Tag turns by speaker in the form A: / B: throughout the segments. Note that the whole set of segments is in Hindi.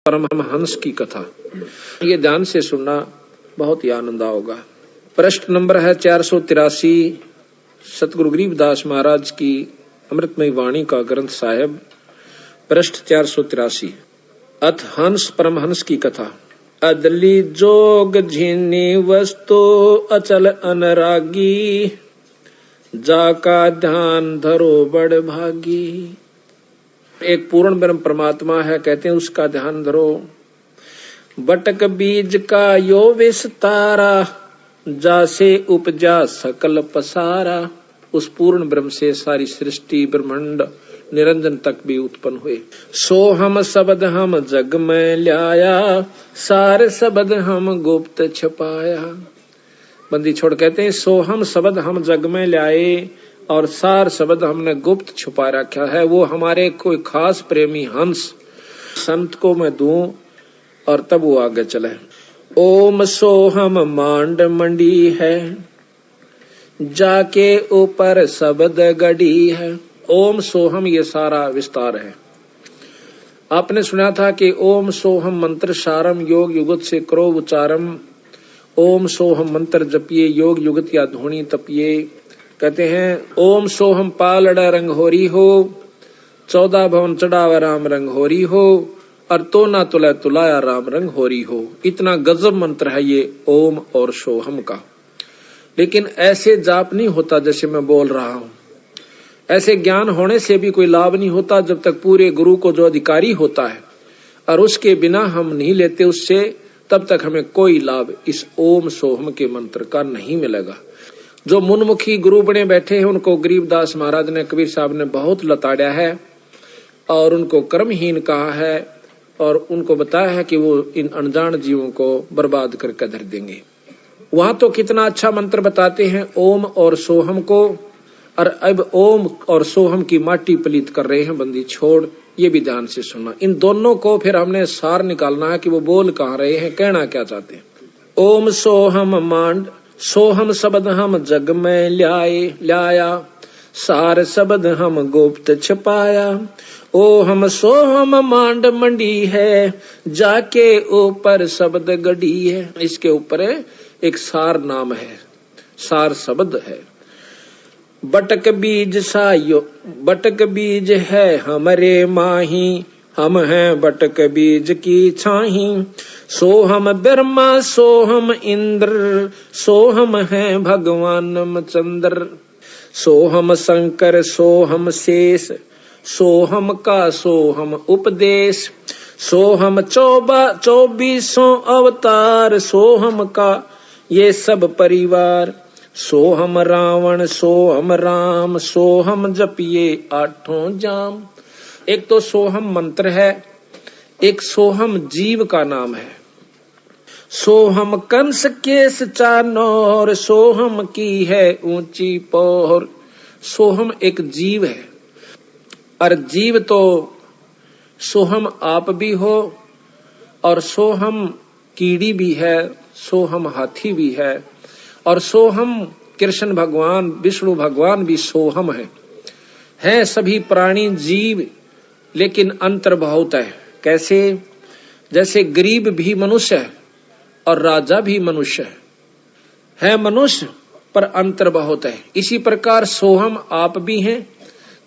A: परमहंस की कथा। ये ध्यान से सुनना, बहुत ही आनंद आओगा। प्रश्न नंबर है 483, सतगुरु गरीबदास महाराज की अमृतमयी वाणी का ग्रंथ साहिब। प्रश्न 483, अथ हंस परमहंस की कथा। अदली जोग झीनी वस्तु अचल अनरागी, जाका ध्यान धरो बड़ भागी। एक पूर्ण ब्रह्म परमात्मा है, कहते हैं उसका ध्यान धरो। बटक बीज का यो विस्तारा, जासे उपजा सकल पसारा। उस पूर्ण ब्रह्म से सारी सृष्टि ब्रह्मांड निरंजन तक भी उत्पन्न हुए। सो हम शब्द हम जग में ल्याया, सार शब्द हम गुप्त छपाया। बंदी छोड़ कहते हैं सो हम शब्द हम जग में ल्याए और सार शब्द हमने गुप्त छुपा रखा है। वो हमारे कोई खास प्रेमी हंस संत को मैं दूं और तब वो आगे चले। ओम सोहम मांड मंडी है, जाके ऊपर शब्द गड़ी है। ओम सोहम ये सारा विस्तार है। आपने सुना था कि ओम सोहम मंत्र सारम योग युगत से करो उच्चारम। ओम सोहम मंत्र जपिए योग युगत या ध्वनि तपिए। कहते हैं ओम सोहम पालड़ा रंग होरी हो, 14 भवन चढ़ावा राम रंग होरी हो, और तो ना तुला तुलाया राम रंग होरी हो। इतना गजब मंत्र है ये ओम और सोहम का। लेकिन ऐसे जाप नहीं होता जैसे मैं बोल रहा हूं। ऐसे ज्ञान होने से भी कोई लाभ नहीं होता जब तक पूरे गुरु को जो अधिकारी होता है और उसके बिना हम नहीं लेते उससे, तब तक हमें कोई लाभ इस ओम सोहम के मंत्र का नहीं मिलेगा। जो मुनमुखी गुरु बने बैठे हैं उनको गरीबदास महाराज ने, कबीर साहब ने बहुत लताड़ा है और उनको कर्महीन कहा है और उनको बताया है कि वो इन अनजान जीवों को बर्बाद करके धर देंगे। वहां तो कितना अच्छा मंत्र बताते हैं ओम और सोहम को, और अब ओम और सोहम की माटी पलीत कर रहे हैं। बंदी छोड़, ये भी ध्यान से सुनना। इन दोनों को फिर हमने सार निकालना है कि वो बोल कहाँ रहे हैं, कहना क्या चाहते हैं। ओम सोहम मांड, सोहम शब्द हम जग में ल्याया, सार शब्द हम गुप्त छपाया। ओ हम सोहम मांड मंडी है, जाके ऊपर शब्द गड़ी है। इसके ऊपर एक सार नाम है, सार शब्द है। बटक बीज सायो, बटक बीज है हमरे माही, हम हैं बटक बीज की छाही। सोहम ब्रह्मा सोहम इंद्र, सोहम है भगवान चंद्र। सोहम शंकर सोहम शेष, सोहम का सोहम उपदेश। सोहम 24 अवतार, सोहम का ये सब परिवार। सोहम रावण सोहम राम, सोहम जपिए 8 जाम। एक तो सोहम मंत्र है, एक सोहम जीव का नाम है। सोहम कंस केस चानोर, सोहम की है ऊंची पोर। सोहम एक जीव है, और जीव तो सोहम आप भी हो और सोहम कीड़ी भी है, सोहम हाथी भी है, और सोहम कृष्ण भगवान विष्णु भगवान भी सोहम है सभी प्राणी जीव, लेकिन अंतर बहुत है। कैसे? जैसे गरीब भी मनुष्य है और राजा भी मनुष्य है मनुष्य, पर अंतर बहुत है। इसी प्रकार सोहम आप भी हैं,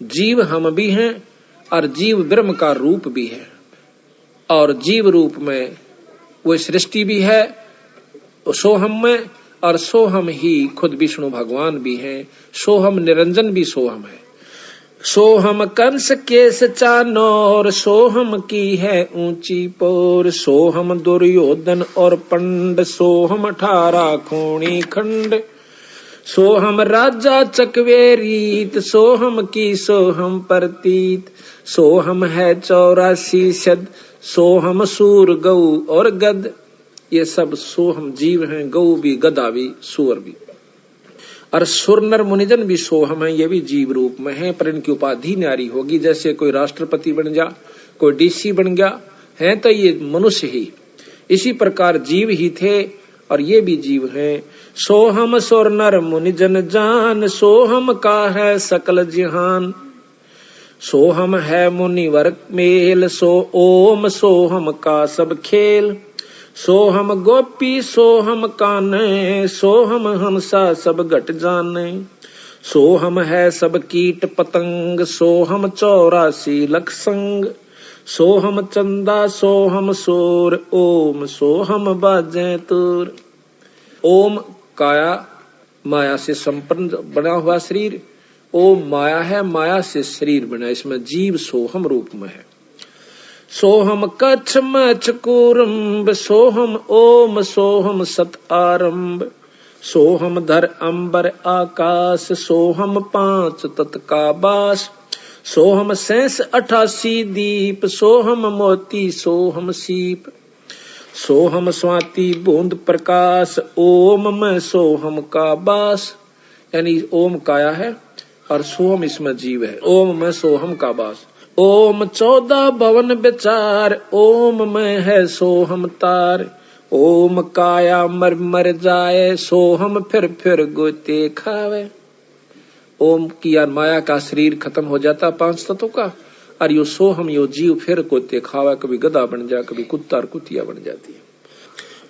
A: जीव हम भी हैं, और जीव ब्रह्म का रूप भी है, और जीव रूप में वो सृष्टि भी है सोहम में, और सोहम ही खुद विष्णु भगवान भी हैं। सोहम निरंजन भी सोहम है। सोहम कंस केस चानोर, सोहम की है ऊंची पोर। सोहम दुर्योधन और पंड, सोहम 18 खूणी खंड। सोहम राजा चकवे रीत, सोहम की सोहम प्रतीत। सोहम है 84 शद, सोहम सूर गऊ और गद। ये सब सोहम जीव हैं, गऊ भी, गधा भी, सूअर भी। और सुर नर मुनिजन भी सोहम है, ये भी जीव रूप में है, पर इनकी उपाधि न्यारी होगी। जैसे कोई राष्ट्रपति बन गया, कोई डीसी बन गया है, तो ये मनुष्य ही। इसी प्रकार जीव ही थे और ये भी जीव हैं। सोहम सुर नर मुनिजन जान, सोहम का है सकल जहान। सोहम है मुनिवर मेल, सो ओम सोहम का सब खेल। सोहम गोपी सोहम काने, सोहम हंसा सब घट जाने। सोहम है सब कीट पतंग, सोहम 84 लख संग। सोहम चंदा सोहम सोर, ओम सोहम बाजे तुर। ओम काया माया से संपन्न बना हुआ शरीर, ओम माया है, माया से शरीर बना, इसमें जीव सोहम रूप में है। सोहम कच्छ मच्छ कूरम्ब, सोहम ओम सोहम सत आरंभ। सोहम धर अंबर आकाश, सोहम 5 तत् का बास। सोहम 88 दीप, सोहम मोती सोहम सीप। सोहम स्वाति बूंद प्रकाश, ओम में सोहम का बास। यानी ओम काया है और सोहम इसमें जीव है, ओम में सोहम का बास। ओम 14 भवन विचार, ओम में है सोहम तार। ओम काया मर मर जाए, सोहम फिर गोते खावे। ओम की यार माया का शरीर खत्म हो जाता 5 तत्वों का, और यो सोहम यो जीव फिर गोते खावा, कभी गधा बन जा, कभी कुत्ता और कुतिया बन जाती है।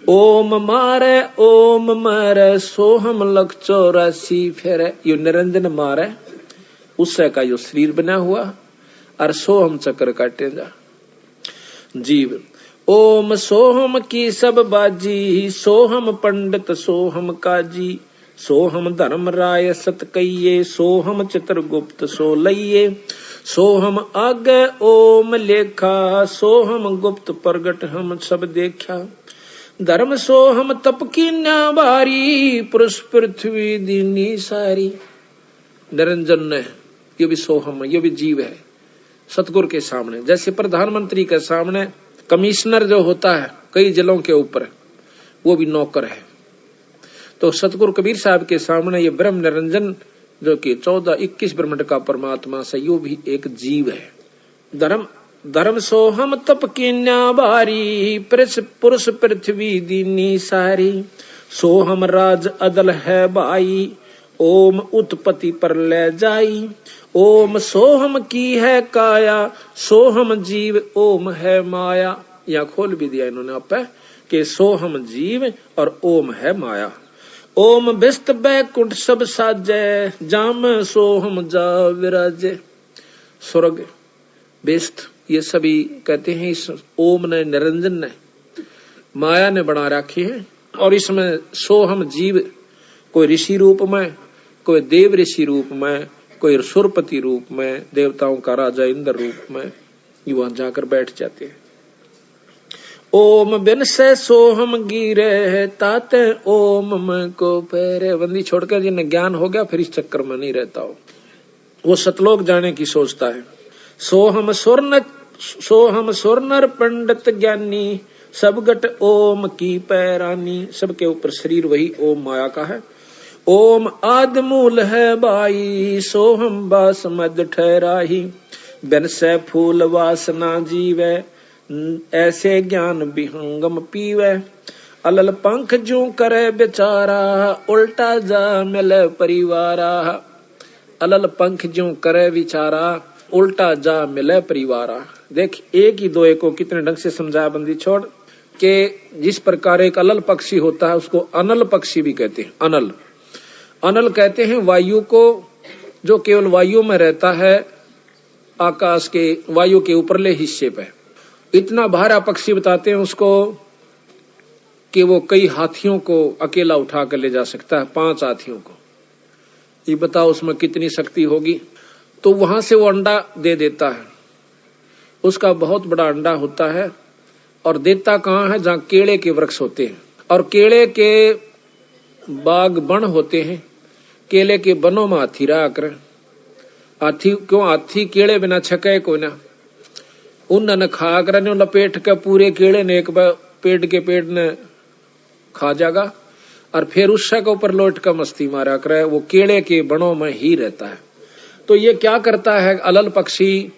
A: ओम मारे ओम मारे, सोहम लख 84 फेरे। यो निरंजन मारे उससे का यो शरीर बना हुआ, और सोहम चक्र काटे जा जीव। ओम सोहम की सब बाजी, सोहम पंडित सोहम काजी। सोहम धर्म राय सत कहिए, सोहम चित्रगुप्त सो लइये। सोहम आगे ओम लेखा, सोहम गुप्त प्रगट हम सब देखा। धर्म सोहम तप की न्याबारी, पुरुष पृथ्वी दीनी सारी। निरंजन ने ये भी सोहम, ये भी जीव है सतगुरु के सामने। जैसे प्रधानमंत्री के सामने कमिश्नर जो होता है कई जिलों के ऊपर, वो भी नौकर है, तो सतगुरु कबीर साहब के सामने ये ब्रह्म निरंजन जो कि 14-21 ब्रह्मांड का परमात्मा से, यो भी एक जीव है। धर्म सोहम तप की न्याबारी, पुरुष पृथ्वी दीनी सारी। सोहम राज अदल है भाई, ओम उत्पत्ति पर ले जाई। ओम सोहम की है काया, सोहम जीव ओम है माया। या खोल भी दिया इन्होंने आप कि सोहम जीव और ओम है माया। ओम बिस्त बैकुंठ सब साजे, जाम सोहम जा विराजे। स्वर्ग बिस्त ये सभी कहते हैं इस ओम ने, निरंजन ने, माया ने बना रखी है। और इसमें सोहम जीव कोई ऋषि रूप में, कोई देव ऋषि रूप में, कोई सुरपति रूप में, देवताओं का राजा इंद्र रूप में, ये वहां जाकर बैठ जाते हैं। ओम बिन से सोहम गिरे, ताते ओम में को पैरे। बंदी छोड़कर जिन्हें ज्ञान हो गया फिर इस चक्कर में नहीं रहता हो, वो सतलोक जाने की सोचता है। सोहम स्वर्णर पंडित ज्ञानी, सब गट ओम की पैरानी। सबके ऊपर शरीर वही ओम माया का है। ओम आद मूल है बाई, सोहम बास मद ठहराही। बिन से फूल वासना जीवे, ऐसे ज्ञान विहंगम पीवे। अलल पंख जू करे बेचारा, उल्टा जा मिले परिवारा। अलल पंख जू करे विचारा, उल्टा जा मिले परिवारा। देख एक ही दो को कितने ढंग से समझाया बंदी छोड़ के। जिस प्रकार एक अलल पक्षी होता है उसको अनल पक्षी भी कहते हैं। अनल अनल कहते हैं वायु को, जो केवल वायु में रहता है, आकाश के वायु के ऊपरले हिस्से पे। इतना भारा पक्षी बताते हैं उसको कि वो कई हाथियों को अकेला उठा कर ले जा सकता है, 5 हाथियों को। ये बताओ उसमें कितनी शक्ति होगी। तो वहां से वो अंडा दे देता है, उसका बहुत बड़ा अंडा होता है। और देता कहाँ है? जहाँ केले के वृक्ष होते हैं और केले के बाग बन होते हैं। केले के बनों में हाथी रहा कर। हाथी क्यों? हाथी केले बिना छके को ना, उन खा कर लपेट के पूरे केले ने एक पेट के पेट ने खा जाएगा और फिर उस के ऊपर लौट कर मस्ती मारा करे। वो केले के बनों में ही रहता है। तो ये क्या करता है? अलल पक्षी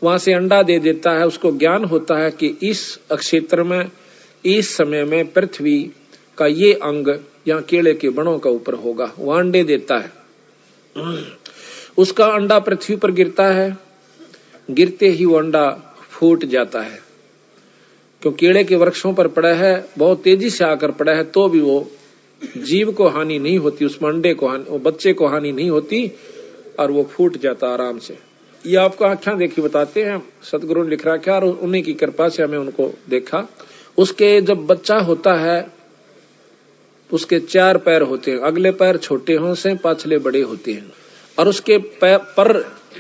A: वहां से अंडा दे देता है। उसको ज्ञान होता है कि इस क्षेत्र में, इस समय में पृथ्वी का ये अंग यहाँ केले के बनों का ऊपर होगा। वह अंडे देता है। उसका अंडा पृथ्वी पर गिरता है गिरते ही वो अंडा फूट जाता है। क्यों कीड़े के वृक्षों पर पड़ा है, बहुत तेजी से आकर पड़ा है, तो भी वो जीव को हानि नहीं होती, उसमें अंडे को हानि, वो बच्चे को हानि नहीं होती और वो फूट जाता आराम से। ये आपको आंखें देखी बताते हैं, सतगुरु ने लिख रखा और उन्हीं की कृपा से हमें उनको देखा। उसके जब बच्चा होता है उसके 4 पैर होते हैं, अगले पैर छोटे होते, पाछले बड़े होते हैं, और उसके पर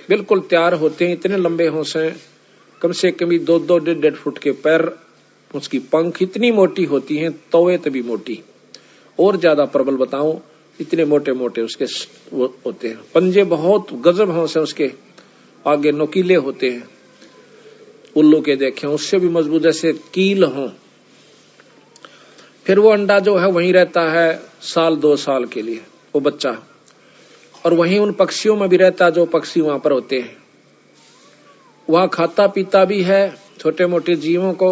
A: बिल्कुल तैयार होते हैं, इतने लंबे होते, कम से कम 2-2, 1.5 फुट के पैर, उसकी पंख इतनी मोटी होती हैं, तवे तभी मोटी, और ज्यादा प्रबल बताऊं, इतने मोटे मोटे उसके वो होते हैं। पंजे बहुत गजब होते हैं, उसके आगे नोकीले होते हैं, उल्लू के देखे उससे भी मजबूत, जैसे कील हों। फिर वो अंडा जो है वहीं रहता है 1-2 साल के लिए, वो बच्चा, और वहीं उन पक्षियों में भी रहता जो पक्षी वहां पर होते हैं। वहां खाता पीता भी है छोटे मोटे जीवों को,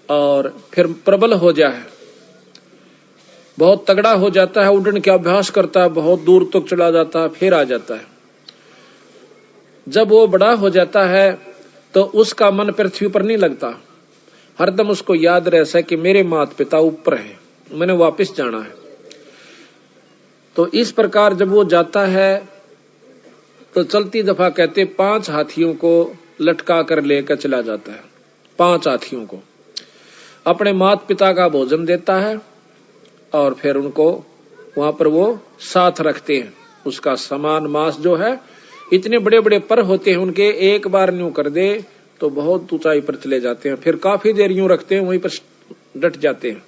A: और फिर प्रबल हो जाए, बहुत तगड़ा हो जाता है, उड़ने का अभ्यास करता है, बहुत दूर तक चला जाता है, फिर आ जाता है। जब वो बड़ा हो जाता है तो उसका मन पृथ्वी पर नहीं लगता, हरदम उसको याद रहता है कि मेरे माता पिता ऊपर हैं, मैंने वापस जाना है। तो इस प्रकार जब वो जाता है तो चलती दफा कहते 5 हाथियों को लटका कर लेकर चला जाता है। 5 हाथियों को अपने माता पिता का भोजन देता है, और फिर उनको वहां पर वो साथ रखते हैं। उसका समान मांस जो है, इतने बड़े बड़े पर होते हैं उनके, एक बार न्यू कर दे तो बहुत ऊंचाई पर चले जाते हैं, फिर काफी देर यूं रखते हैं, वहीं पर डट जाते हैं।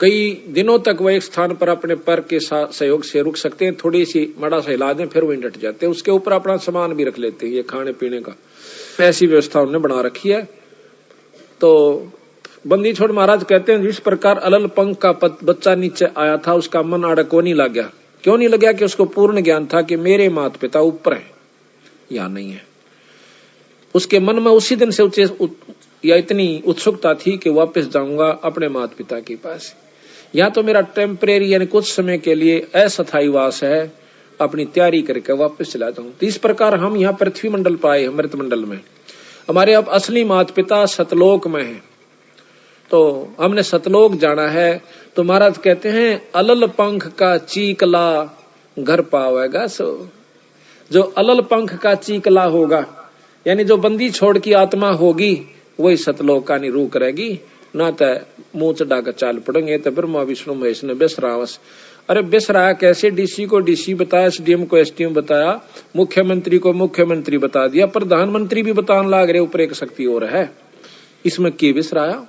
A: कई दिनों तक वह एक स्थान पर अपने पर के सहयोग से रुक सकते हैं, थोड़ी सी मड़ा सा हिला दें फिर वहीं डट जाते हैं। उसके ऊपर अपना सामान भी रख लेते हैं, ये खाने पीने का, ऐसी व्यवस्था उन्होंने बना रखी है। तो बंदी छोड़ महाराज कहते हैं, जिस प्रकार अलल पंख का बच्चा नीचे आया था, उसका मन अड़को नहीं लग गया। क्यों नहीं लग गया? कि उसको पूर्ण ज्ञान था कि मेरे माता पिता ऊपर है, या नहीं है। उसके मन में उसी दिन से या इतनी उत्सुकता थी कि वापस जाऊंगा अपने माता पिता के पास, या तो मेरा टेम्परेरी यानी कुछ समय के लिए अस्थायी वास है, अपनी तैयारी करके वापस चला जाऊं। तो इस प्रकार हम यहाँ पृथ्वी मंडल पर आए, मृत मंडल में। हमारे अब असली माता पिता सतलोक में है, तो हमने सतलोक जाना है। तो महाराज कहते हैं, अलल पंख का चीकला घर पावेगा सो। जो अलल पंख का चीकला होगा, यानी जो बंदी छोड़ की आत्मा होगी, वही सतलोक का नहीं रूह करेगी, ना तो मुंह चढ़ा कर चाल पड़ेंगे। तो ब्रह्मा विष्णु महेश ने बेसरावस, अरे बेसराया कैसे? डीसी को डीसी बताया, एसडीएम को एसडीएम बताया, मुख्यमंत्री को मुख्यमंत्री बता दिया, प्रधानमंत्री भी बताने लाग रहे ऊपर एक शक्ति और है। इसमें की बेसराया?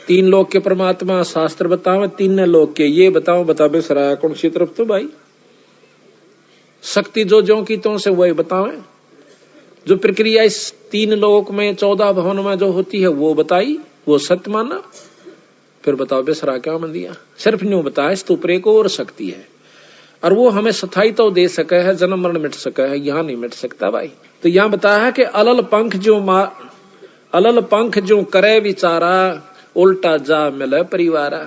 A: 3 लोक के परमात्मा शास्त्र बताओ, 3 लोक के ये बताओ, बता बेसराया कौन सी तरफ? तो भाई शक्ति जो की तो से वही बतावे। जो प्रक्रिया इस 3 लोक में 14 भवन में जो होती है वो बताई, वो सत्य माना। फिर बताओ बेसरा क्या मन दिया? सिर्फ न्यू बताया, इस ऊपर एक और शक्ति है, और वो हमें स्थायी तो दे सके है, जन्म मरण मिट सके है, यहाँ नहीं मिट सकता भाई। तो यहाँ बताया है कि अलल पंख जो करे विचारा, उल्टा जा मिले परिवारा।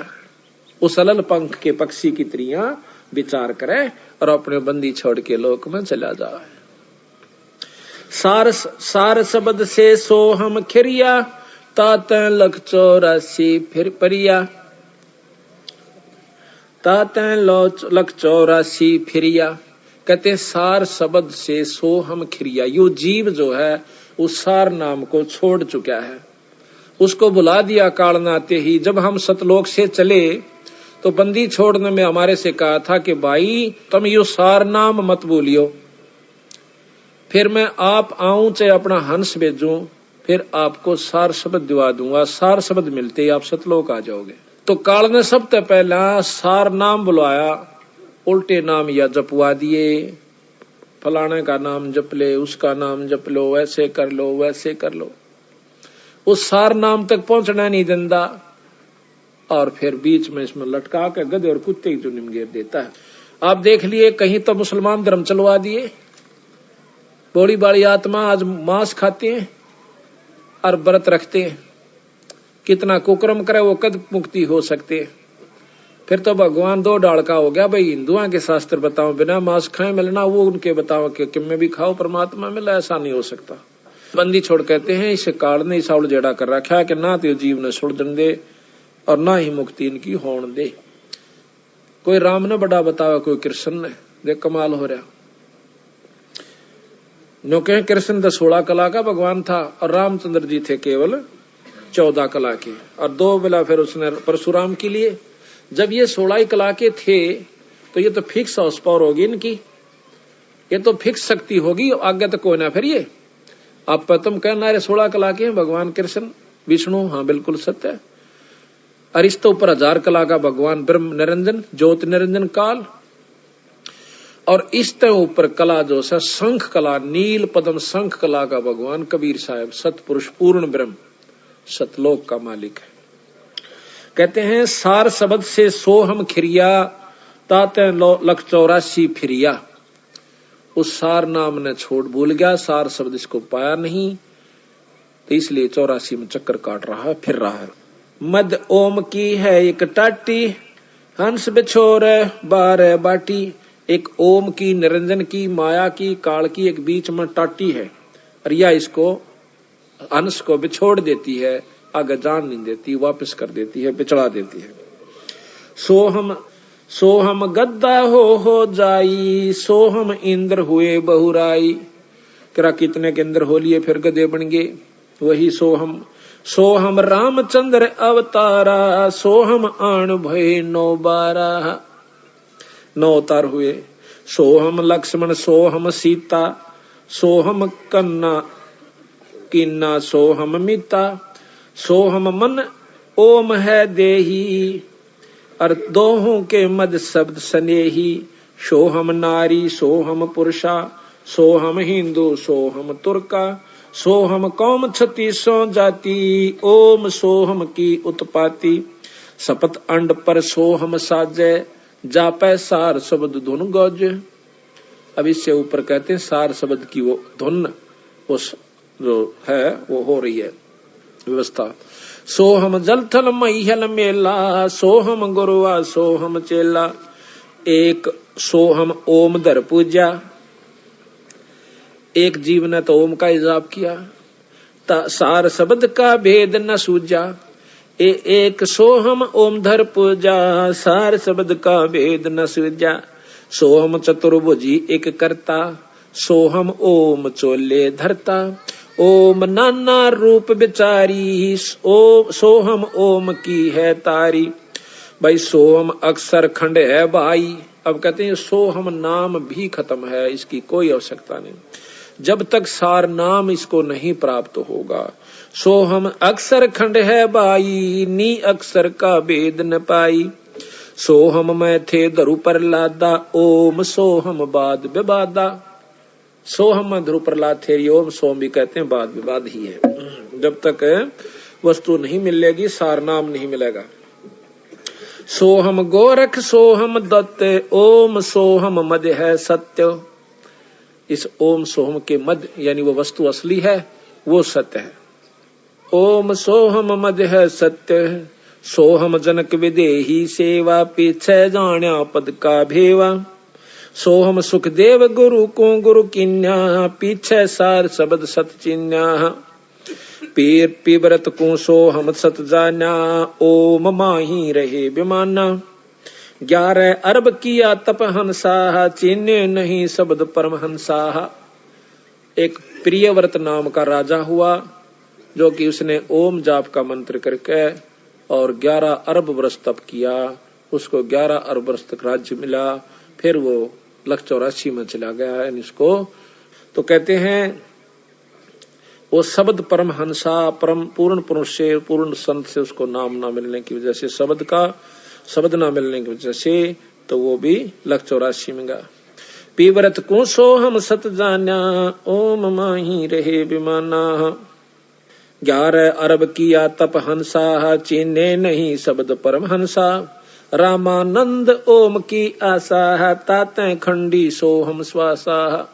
A: उस अलल पंख के पक्षी की त्रियां विचार करे और अपने बंदी छोड़ के लोक में चला जाए। सार शब्द से सो हम खिरिया, तात लख 84 फिर परिया। तात लख 84 फिरिया। कहते सार शब्द से सो हम खिरिया। यो जीव जो है उस सार नाम को छोड़ चुका है, उसको बुला दिया काल नाते ही। जब हम सतलोक से चले तो बंदी छोड़ने में हमारे से कहा था कि भाई तुम यो सार नाम मत बोलियो, फिर मैं आप आऊं चाहे अपना हंस भेजूं, फिर आपको सार शब्द दिवा दूंगा। सार शब्द मिलते ही आप सतलोक आ जाओगे। तो काल ने सबसे पहला सार नाम बुलवाया, उल्टे नाम या जपवा दिए। फलाने का नाम जप ले, उसका नाम जप लो, वैसे कर लो, वैसे कर लो। उस सार नाम तक पहुंचना नहीं देता, और फिर बीच में इसमें लटका के गधे और कुत्ते की जुनिम घेर देता है। आप देख लिए, कहीं तो मुसलमान धर्म चलवा दिए, बड़ी बड़ी आत्मा आज मांस खाते हैं और व्रत रखते हैं। कितना कुकर्म करे वो कद मुक्ति हो सकते हैं। फिर तो भगवान दो डाल का हो गया भाई। हिंदुओं के शास्त्र बताओ बिना मांस खाए मिलना, वो उनके बताओ कि में भी खाओ परमात्मा मिला, ऐसा नहीं हो सकता। बंदी छोड़ कहते हैं इस काल ने साउल जेड़ा कर रखा है कि ना तो जीव ने सुलझन दे और ना ही मुक्ति इनकी होने दे। कोई राम ने बड़ा बतावा, कोई कृष्ण ने, देख कमाल हो रहा। नो कहे कृष्ण तो 16 कला का भगवान था और रामचंद्र जी थे केवल 14 कला के, और 2 बेला फिर उसने परशुराम के लिए। जब ये 16 कला के थे तो ये तो फिक्स हाउस पावर होगी इनकी, ये तो फिक्स शक्ति होगी, आगे तक कोई ना। फिर ये आप तुम कहना रहे 16 कला के हैं भगवान कृष्ण विष्णु, हाँ बिल्कुल सत्य है। और इस तो ऊपर 1000 कला का भगवान ब्रह्म निरंजन ज्योति निरंजन काल, और इस तो ऊपर कला जो है शंख कला, नील पद्म शंख कला का भगवान कबीर साहब सतपुरुष पूर्ण ब्रह्म सतलोक का मालिक है। कहते हैं सार शब्द से सोहम खिरिया ताते लख 84 फिरिया। उस सार नाम ने छोड़ भूल गया, सार शब्द इसको पाया नहीं, तो इसलिए 84 में चक्कर काट रहा है, फिर रहा है। मद ओम की है एक टाटी, हंस बिछोर 12 बाटी। एक ओम की, निरंजन की, माया की, काल की एक बीच में टाटी है, और यह इसको हंस को बिछोड़ देती है, आगे जान नहीं देती, वापस कर देती है, बिछड़ा देती है। सोहम गद्दा हो जाई, सोहम इंद्र हुए बहुराई। करा कितने के इंद्र हो लिए फिर गधे बन गए, वही सोहम रामचंद्र अवतारा, सोहम आन भय 9 अवतार हुए। सोहम लक्ष्मण, सोहम सीता, सोहम कन्ना किन्ना, सोहम मिता। सोहम मन ओम है देही, और दोहों के मद शब्द स्नेही। सोहम नारी, सोहम पुरुषा, सोहम हिंदू, सोहम तुर्का। सोहम कौम 36 जाति, ओम सोहम की उत्पाती। सपत अंड पर सोहम साजे, जापै सार शब्द धुन गौज। अब इससे ऊपर कहते हैं सार शब्द की वो धुन उस जो है वो हो रही है व्यवस्था। सोहम जल थल महियल मेला, सोहम गुरुआ सोहम चेला। एक सोहम ओम धर पूजा, एक जीव ने तो ओम का हिजाब किया, सार शब्द का भेद न सूझा। एक सोहम ओम धर पूजा, सार शब्द का भेद न सूझा। सोहम चतुर्भुजी एक करता, सोहम ओम चोले धरता। ओम नाना रूप बिचारी, सोहम ओम की है तारी। भाई सोहम अक्षर खंड है भाई। अब कहते हैं सोहम नाम भी खत्म है, इसकी कोई आवश्यकता नहीं जब तक सार नाम इसको नहीं प्राप्त होगा। सोहम अक्षर खंड है भाई, नी अक्षर का भेद न पाई। सोहम मैं थे धरु पर लादा, ओम सोहम बाद विवादा। सोहम में ध्रुव प्रहलाद थे, ओम सोम भी कहते हैं, बाद विवाद ही है। जब तक वस्तु नहीं मिलेगी सार नाम नहीं मिलेगा। सोहम गोरख सोहम दत्त, ओम सोहम मध्य है सत्य। इस ओम सोहम के मध्य यानी वो वस्तु असली है, वो सत्य है। ओम सोहम मध्य है सत्य, सोहम जनक विदेही सेवा। पीछे जाण्या पद का भेवा। सोहम सुखदेव गुरु को गुरु किन्या, पीछे सार शब्द सत चिन्या। पीर पीबरत को सोहम सत जाना, ओम माही रहे विमाना। 11 अरब किया तप हंसा, चिन्ह नहीं शब्द परमहंसा। एक प्रियव्रत नाम का राजा हुआ जो कि उसने ओम जाप का मंत्र करके और 11 अरब वर्ष तप किया, उसको 11 अरब वर्ष तक राज्य मिला। फिर वो 184 में चला गया इसको। तो कहते हैं वो शब्द परमहंसा परम पूर्ण पुरुष से पूर्ण संत से उसको नाम ना मिलने की वजह से, शब्द ना मिलने की वजह से तो वो भी 184 में गया। पीवरत को सोहम सत जाना, ओम माही रहे विमाना। 11 अरब किया तप हंसा, चीने नहीं शब्द परमहंसा। रामानंद ओम की आशा, ताते खंडी सोहम श्वासा।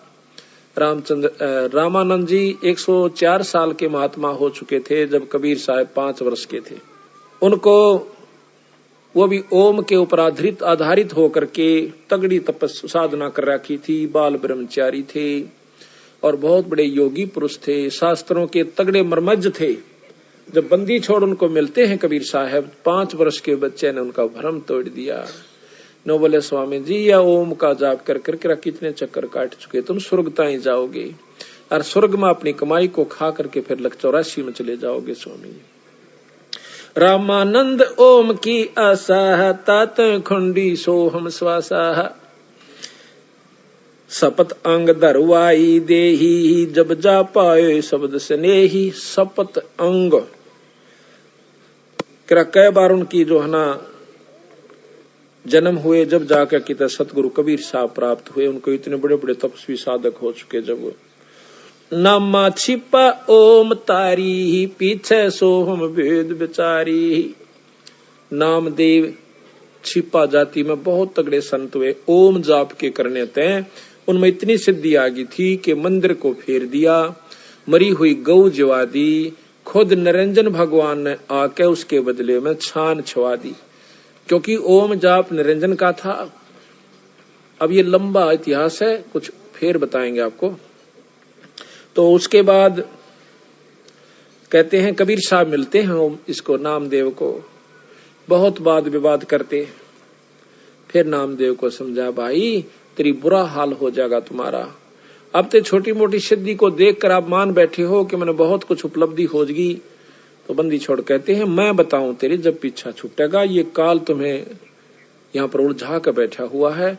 A: रामानंद जी 104 साल के महात्मा हो चुके थे जब कबीर साहब 5 वर्ष के थे। उनको वो भी ओम के ऊपर आधारित होकर के तगड़ी तपस्या साधना कर रखी थी। बाल ब्रह्मचारी थे और बहुत बड़े योगी पुरुष थे, शास्त्रों के तगड़े मर्मज्ञ थे। जब बंदी छोड़ उनको मिलते हैं कबीर साहब, 5 वर्ष के बच्चे ने उनका भ्रम तोड़ दिया। नो बोले स्वामी जी, या ओम का जाप कर करके कितने चक्कर काट चुके, तुम स्वर्ग ताई जाओगे और स्वर्ग में अपनी कमाई को खा करके फिर 84 में चले जाओगे स्वामी जी। रामानंद ओम की आशा तात खुंडी सोहम श्वासा, सपत अंग धरवाई देही जब जा पाए शब्द स्नेही। सपत अंग कई बार उनकी जो है ना जन्म हुए, जब जाकर कि सतगुरु कबीर साहब प्राप्त हुए। उनको इतने बड़े बड़े तपस्वी साधक हो चुके। जब नामा छिपा ओम तारी पीछे सोहम वेद बिचारी। नामदेव छिपा जाति में बहुत तगड़े संत हुए, ओम जाप के करने तय उनमें इतनी सिद्धि आ गई थी कि मंदिर को फेर दिया, मरी हुई गौ जवा दी, खुद निरंजन भगवान ने आके उसके बदले में छान छवा दी, क्योंकि ओम जाप निरंजन का था। अब ये लंबा इतिहास है, कुछ फिर बताएंगे आपको। तो उसके बाद कहते हैं कबीर साहब मिलते हैं इसको नामदेव को, बहुत वाद विवाद करते। फिर नामदेव को समझा, भाई तेरी बुरा हाल हो जाएगा तुम्हारा। अब तो छोटी मोटी सिद्धि को देखकर आप मान बैठे हो कि मैंने बहुत कुछ उपलब्धि हो जाएगी। तो बंदी छोड़ कहते हैं, मैं बताऊं तेरी जब पीछा छूटेगा, ये काल तुम्हें यहाँ पर उलझा कर बैठा हुआ है,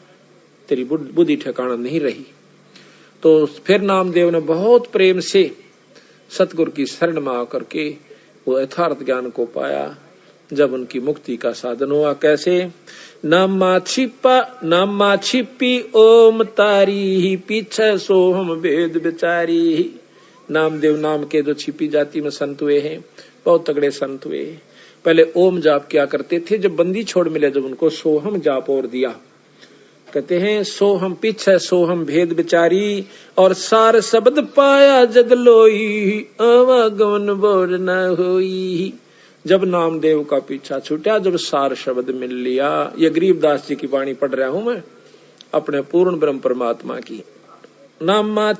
A: तेरी बुद्धि ठिकाना नहीं रही। तो फिर नामदेव ने बहुत प्रेम से सतगुरु की शरण में आकर के वो यथार्थ ज्ञान को पाया। जब उनकी मुक्ति का साधन हुआ, कैसे? नामा छिपी ओम तारी पीछे सोहम वेद बिचारी। नामदेव नाम के जो छिपी जाति में संत हुए हैं, बहुत तगड़े संत हुए। पहले ओम जाप किया करते थे, जब बंदी छोड़ मिले जब उनको सोहम जाप और दिया। कहते हैं सोहम पीछे सोहम भेद बिचारी और सार शब्द पाया जग लोई आवागमन बोर न होई। जब नामदेव का पीछा छूटा, जब सार शब्द मिल लिया। ये गरीबदास जी की वाणी पढ़ रहा हूं मैं, अपने पूर्ण ब्रह्म परमात्मा की। नामा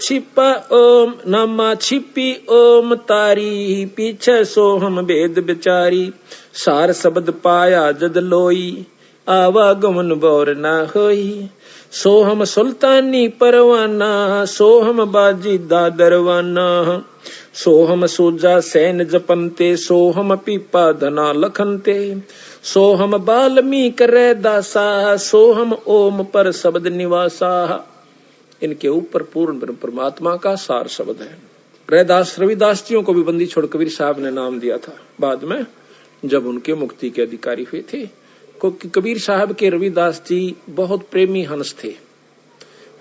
A: छिपी ओम तारी पीछे सोहम भेद बिचारी। सार शब्द पाया जद लोई आवागमन बोर न होई। सोहम सुल्तानी परवाना सोहम बाजी दादरवाना। सोहम सूजा सैन जपनते सोहम पीपा धना लखनते। सोहम बाल्मीक रैदासा सोहम ओम पर शब्द निवासा। इनके ऊपर पूर्ण ब्रह्म परमात्मा का सार शब्द है। रैदास रविदास जियों को भी बंदी छोड़ कबीर साहब ने नाम दिया था बाद में, जब उनके मुक्ति के अधिकारी हुए थे। क्योंकि कबीर साहब के रविदास जी बहुत प्रेमी हंस थे।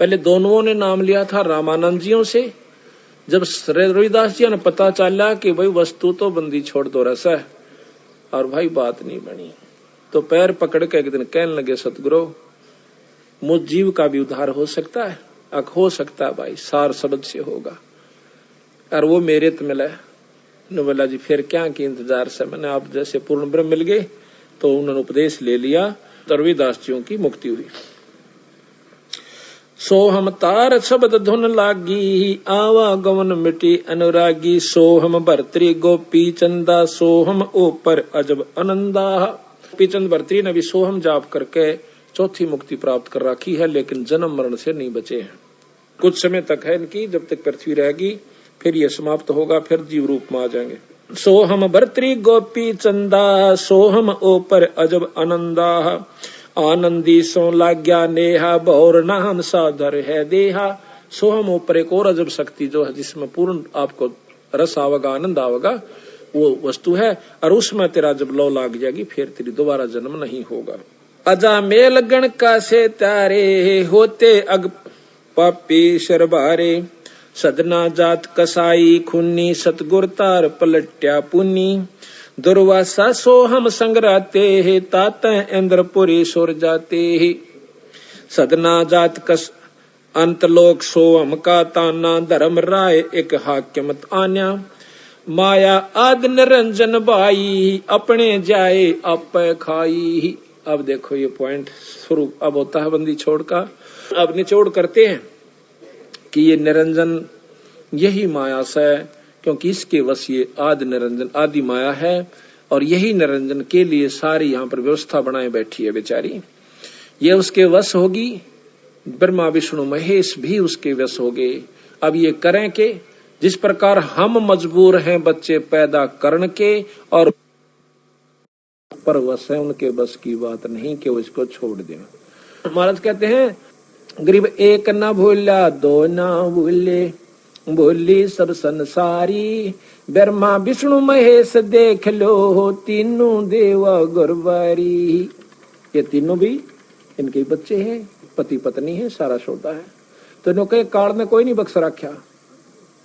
A: पहले दोनों ने नाम लिया था रामानंद जियों से। जब रविदास जी ने पता चला कि भाई वस्तु तो बंदी छोड़ दो रस है और भाई बात नहीं बनी, तो पैर पकड़ के एक दिन कहने लगे, सतगुरु मुझ जीव का भी उद्धार हो सकता है? हो सकता है भाई, सार शब्द से होगा। और वो मेरे तो मिला। बोला जी फिर क्या की इंतजार से, मैंने आप जैसे पूर्ण ब्रह्म मिल गए। तो उन्होंने उपदेश ले लिया, तो रविदास जियों की मुक्ति हुई। सोहम तार शब्द धुन लागी आवागमन मिटी अनुरागी। सोहम भर्तरी गोपी चंदा सोहम ऊपर अजब आनंदा। गोपीचंद भर्तरी ने भी सोहम जाप करके चौथी मुक्ति प्राप्त कर रखी है, लेकिन जन्म मरण से नहीं बचे हैं। कुछ समय तक है इनकी, जब तक पृथ्वी रहेगी फिर ये समाप्त होगा, फिर जीव रूप में आ जाएंगे। सोहम भर्तरी गोपी चंदा सोहम ऊपर अजब आनंदा। आनंदी सो लाग्या नेहा भौर नाम साधर है देहा। सोहम ऊपर एक और अजब शक्ति जो है, जिसमें पूर्ण आपको रस आवेगा, आनंद आवेगा, वो वस्तु है। और उसमें तेरा जब लौ लाग जाएगी फिर तेरी दोबारा जन्म नहीं होगा। अजा मेल गण का से तारे होते अग पापी शरबारे। सदना जात कसाई खुन्नी सतगुर तार पलट्या पुन्नी। दुर्वासा सोहम संगराते है ताता इंद्रपुरी सुर जाते है। सदना जात कस अंतलोक सोहम का ताना। धर्म राय एक हाक्यमत आन्या। माया आद निरंजन भाई, अपने जाए आप खाई। अब देखो ये पॉइंट शुरू अब होता है बंदी छोड़ का। अब निचोड़ करते हैं कि ये निरंजन यही माया से, क्योंकि इसके वश ये आदि निरंजन आदि माया है, और यही निरंजन के लिए सारी यहाँ पर व्यवस्था बनाए बैठी है बेचारी। ये उसके वश होगी, ब्रह्मा विष्णु महेश भी उसके वश हो गए। अब ये करें के, जिस प्रकार हम मजबूर हैं बच्चे पैदा करने के, और पर वश है, उनके बस की बात नहीं कि वो इसको छोड़ दें। महाराज कहते हैं गरीब एक ना भूला दो ना भूले, भूली सब संसारी, ब्रह्मा विष्णु महेश देख लो, तीनों देवा गुरबारी। ये तीनों भी इनके बच्चे हैं, पति पत्नी है, सारा श्रोता है। तो इन्होंने काल में कोई नहीं बख्श रखा।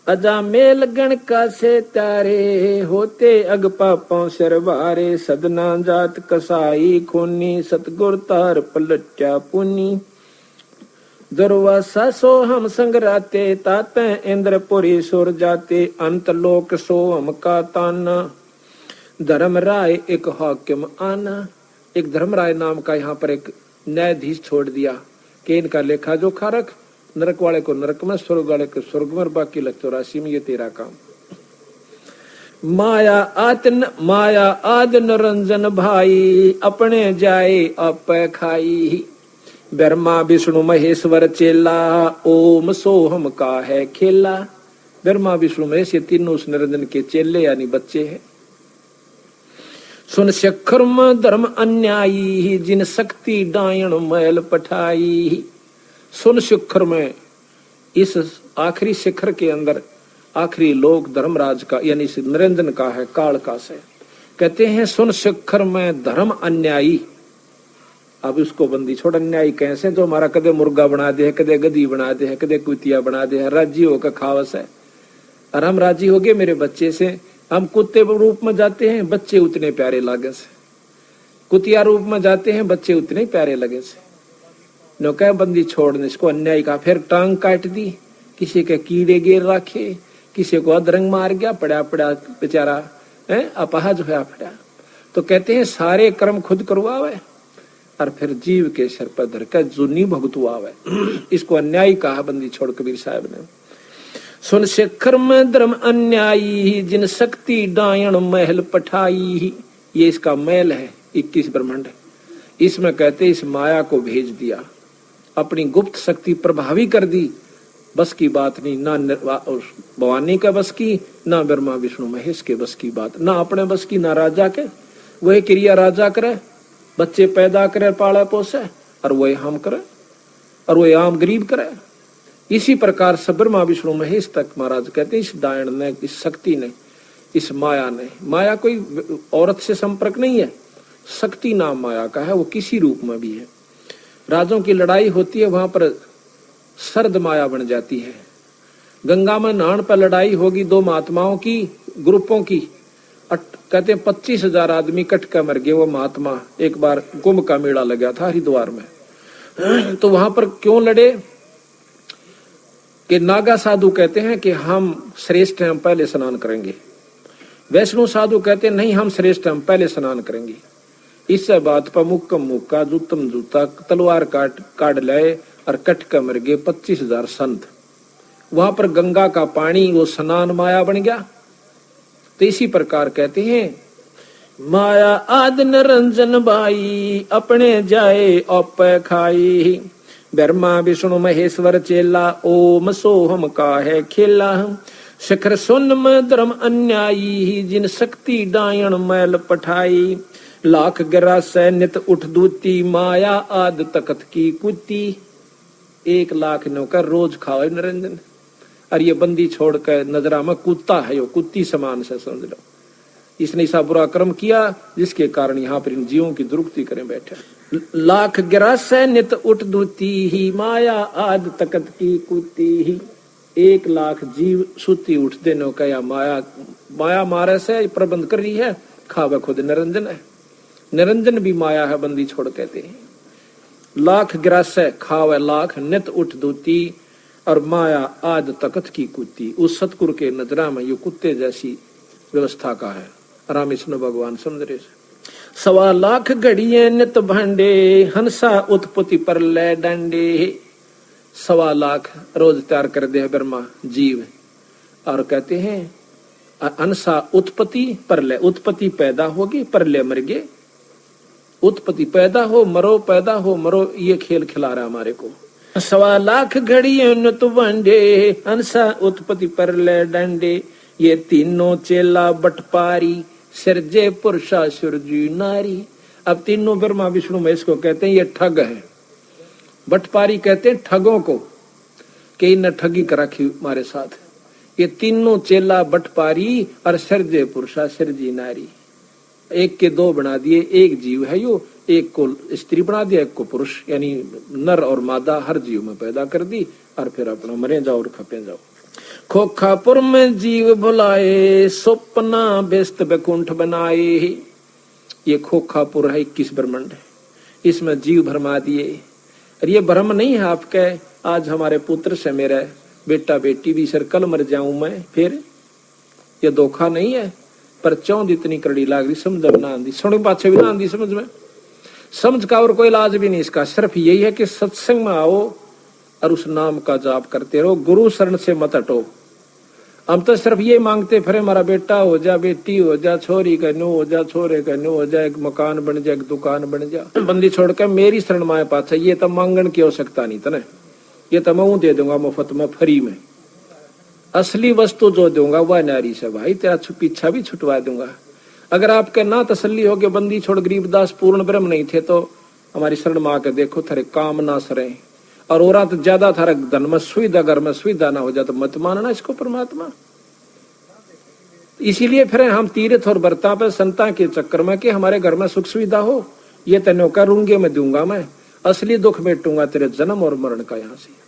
A: अजा मेल गण का से तारे, होते अग पापों सिर भारे, सदना जात कसाई खूनी, सतगुर तार पलट्या पुनी, दुर्वासा सो हम संगराते, ताते इंद्रपुरी सुर जाते, अंत लोक सो हम का ताना, धर्म राय एक हाकिम आना। एक धर्मराय नाम का यहाँ पर एक न्यायाधीश छोड़ दिया कि इनका लेखा जोखा रख, नरक वाले को नरक में, स्वर्ग वाले को स्वर्ग में, बाकी लग 84 में, ये तेरा काम। माया आद निरंजन भाई, अपने जाए आप खाई, ब्रह्मा विष्णु महेश्वर चेला, ओम सोहम का है खेला। ब्रह्मा विष्णु महेश ये तीनों उस निरंजन के चेले यानी बच्चे हैं। सुन शिखर धर्म अन्यायी, जिन शक्ति डायण मैल पठाई। सुन शिखर में, इस आखिरी शिखर के अंदर आखिरी लोक धर्मराज का यानी निरंजन का है, काल का से। कहते हैं सुन शिखर में धर्म अन्यायी। अब उसको बंदी छोड़, अन्यायी कैसे, जो हमारा कदे मुर्गा बना दे, कदे गधी बना दे, कदे कुतिया बना दे, राजी होकर खावस है। और हम राजी हो गए मेरे बच्चे से, हम कुत्ते रूप में जाते हैं, बच्चे उतने प्यारे लागे से, कुतिया रूप में जाते हैं, बच्चे उतने प्यारे लगे से। नो कह बंदी छोड़ने इसको, अन्याय का। फिर टांग काट दी, किसी के कीड़े गिर रखे, किसी को अधरंग मार गया, पड़ा पड़ा बेचारा अपाहज होया पड़ा। तो कहते हैं सारे कर्म खुद करवावे और फिर जीव के सर पर धर कर जुनी भुगतवावे। इसको अन्याय कहा बंदी छोड़ कबीर साहब ने। सुन शिखर में धर्म अन्यायी, जिन शक्ति डायण महल पठाई। ये इसका महल है 21 ब्रह्मांड। इसमें कहते इस माया को भेज दिया, अपनी गुप्त शक्ति प्रभावी कर दी। बस की बात नहीं, ना भवानी का बस की, ना ब्रह्मा विष्णु महेश के बस की बात, ना अपने बस की, ना राजा के। वही क्रिया राजा करे, बच्चे पैदा करे, पाले पोसे, और वही हम करे, और वही आम गरीब करे। इसी प्रकार से ब्रह्मा विष्णु महेश तक महाराज कहते हैं इस दायण ने, इस शक्ति ने, इस माया ने। माया कोई औरत से संपर्क नहीं है, शक्ति नाम माया का है, वो किसी रूप में भी है। राजों की लड़ाई होती है, वहां पर सर्द माया बन जाती है। गंगा में नहान पर लड़ाई होगी दो महात्माओं की, ग्रुपों की, कहते हैं 25,000 आदमी कट कर मर गए। वो महात्मा एक बार कुंभ का मेला लगा था हरिद्वार में, तो वहां पर क्यों लड़े कि नागा साधु कहते हैं कि हम श्रेष्ठ हैं, हम पहले स्नान करेंगे। वैष्णु साधु कहते हैं नहीं, हम श्रेष्ठ हैं, हम पहले स्नान करेंगे। इस बात पर मुक्कम मुक्का, जूतम जूता, तलवार काट लाए और कट कर मर गए 25,000 संत। वहां पर गंगा का पानी वो स्नान माया बन गया। तो इसी प्रकार कहते हैं माया आद निरंजन भाई, अपने जाए औप खाई, ब्रह्मा विष्णु महेश्वर चेला, ओम सोहम का है खेला। शिखर सुन में धर्म अन्यायी, जिन शक्ति डायण मैल पठाई, लाख गिरा से नित उठ दूती, माया आद तकत की कुत्ती। 1 लाख नौकर रोज खावे निरंजन, और ये बंदी छोड़कर नजरा में कुत्ता है, यो कुत्ती समान से समझ लो। इसने ऐसा बुरा कर्म किया जिसके कारण यहाँ पर इन जीवों की दुरुक्ति करें बैठे। लाख गिरा से नित उठ दूती ही, माया आद तकत की कुत्ती ही। 1 लाख जीव सुती उठ देनो का या माया मारे से प्रबंध कर रही है, खावे खुद निरंजन है। निरंजन भी माया है, बंदी छोड़ कहते हैं। लाख गिरास खावे लाख, नित उठ दूती, और माया आद तकत की कुत्ती। उस सतगुरु के नजरा में ये कुत्ते जैसी व्यवस्था का है। राम विष्णु भगवान समझ रहे। 1.25 लाख घड़िए नित भांडे, हंसा उत्पत्ति पर ले डंडे। 1.25 लाख रोज तैयार कर दे ब्रह्मा जीव, और कहते हैं हंसा उत्पत्ति परलय, उत्पत्ति पैदा होगी परलय मर गए। उत्पत्ति पैदा हो मरो, पैदा हो मरो, ये खेल खिला रहा हमारे को। 1.25 लाख घड़िए नित भांडे, हंसा उत्पत्ति परलय डंडे। ये तीनों चेला बटपारी, सिरजे पुरुषा सुरजी नारी। अब तीनों ब्रह्मा विष्णु महेश को कहते हैं ये ठग है। बटपारी कहते हैं ठगों को, कि इन्हें ठगी कर रखी हमारे साथ। ये तीनों चेला बटपारी और सिरजे पुरुषा सिरजी नारी। एक के 2 बना दिए, एक जीव है यो, एक को स्त्री बना दिया, एक को पुरुष, यानी नर और मादा हर जीव में पैदा कर दी, और फिर अपना मरे जाओ और खपे जाओ। खोखापुर में जीव भुलाए, स्वप्ना व्यस्त बैकुंठ बनाए। ये खोखापुर है 21 ब्रह्मांड है, इसमें जीव भरमा दिए। और ये भ्रम नहीं है आपके, आज हमारे पुत्र से मेरा बेटा बेटी भी सर कल मर जाऊं मैं, फिर ये धोखा नहीं है। पर चौंध इतनी कड़ी लाग रही, समझ में ना आंदी, सुन पाछे भी ना आंदी समझ में। समझ का और कोई इलाज भी नहीं इसका, सिर्फ यही है कि सत्संग में आओ और उस नाम का जाप करते रहो, गुरु शरण से मत हटो। हम तो सिर्फ ये मांगते फिर हमारा बेटा हो जा, बेटी हो जा, छोरी का न्यू हो जा, छोरे का न्यू हो जा, एक मकान बन जा, एक दुकान बन जा। बंदी छोड़कर मेरी शरण माए पाछे, ये तो मांगन की आवश्यकता नहीं तने, ये तो मैं दे दूंगा मुफ्त में फ्री में। असली वस्तु जो दूंगा वह नारी से भाई, तेरा पीछा भी छुटवा दूंगा। अगर आपके ना तसल्ली हो के बंदी छोड़ गरीबदास पूर्ण ब्रह्म नहीं थे, तो हमारी शरण माँ के देखो थारे काम ना सरे। और औरत तो ज्यादा थारा धन में सुविधा, घर में सुविधा ना हो जाए तो मत मानना इसको परमात्मा। इसीलिए फिर हम तीर्थ और व्रता पर संता के चक्कर में कि हमारे घर में सुख सुविधा हो, ये तेनों का रूंगे में दूंगा मैं, असली दुख मेटूंगा तेरे जन्म और मरण का। यहाँ से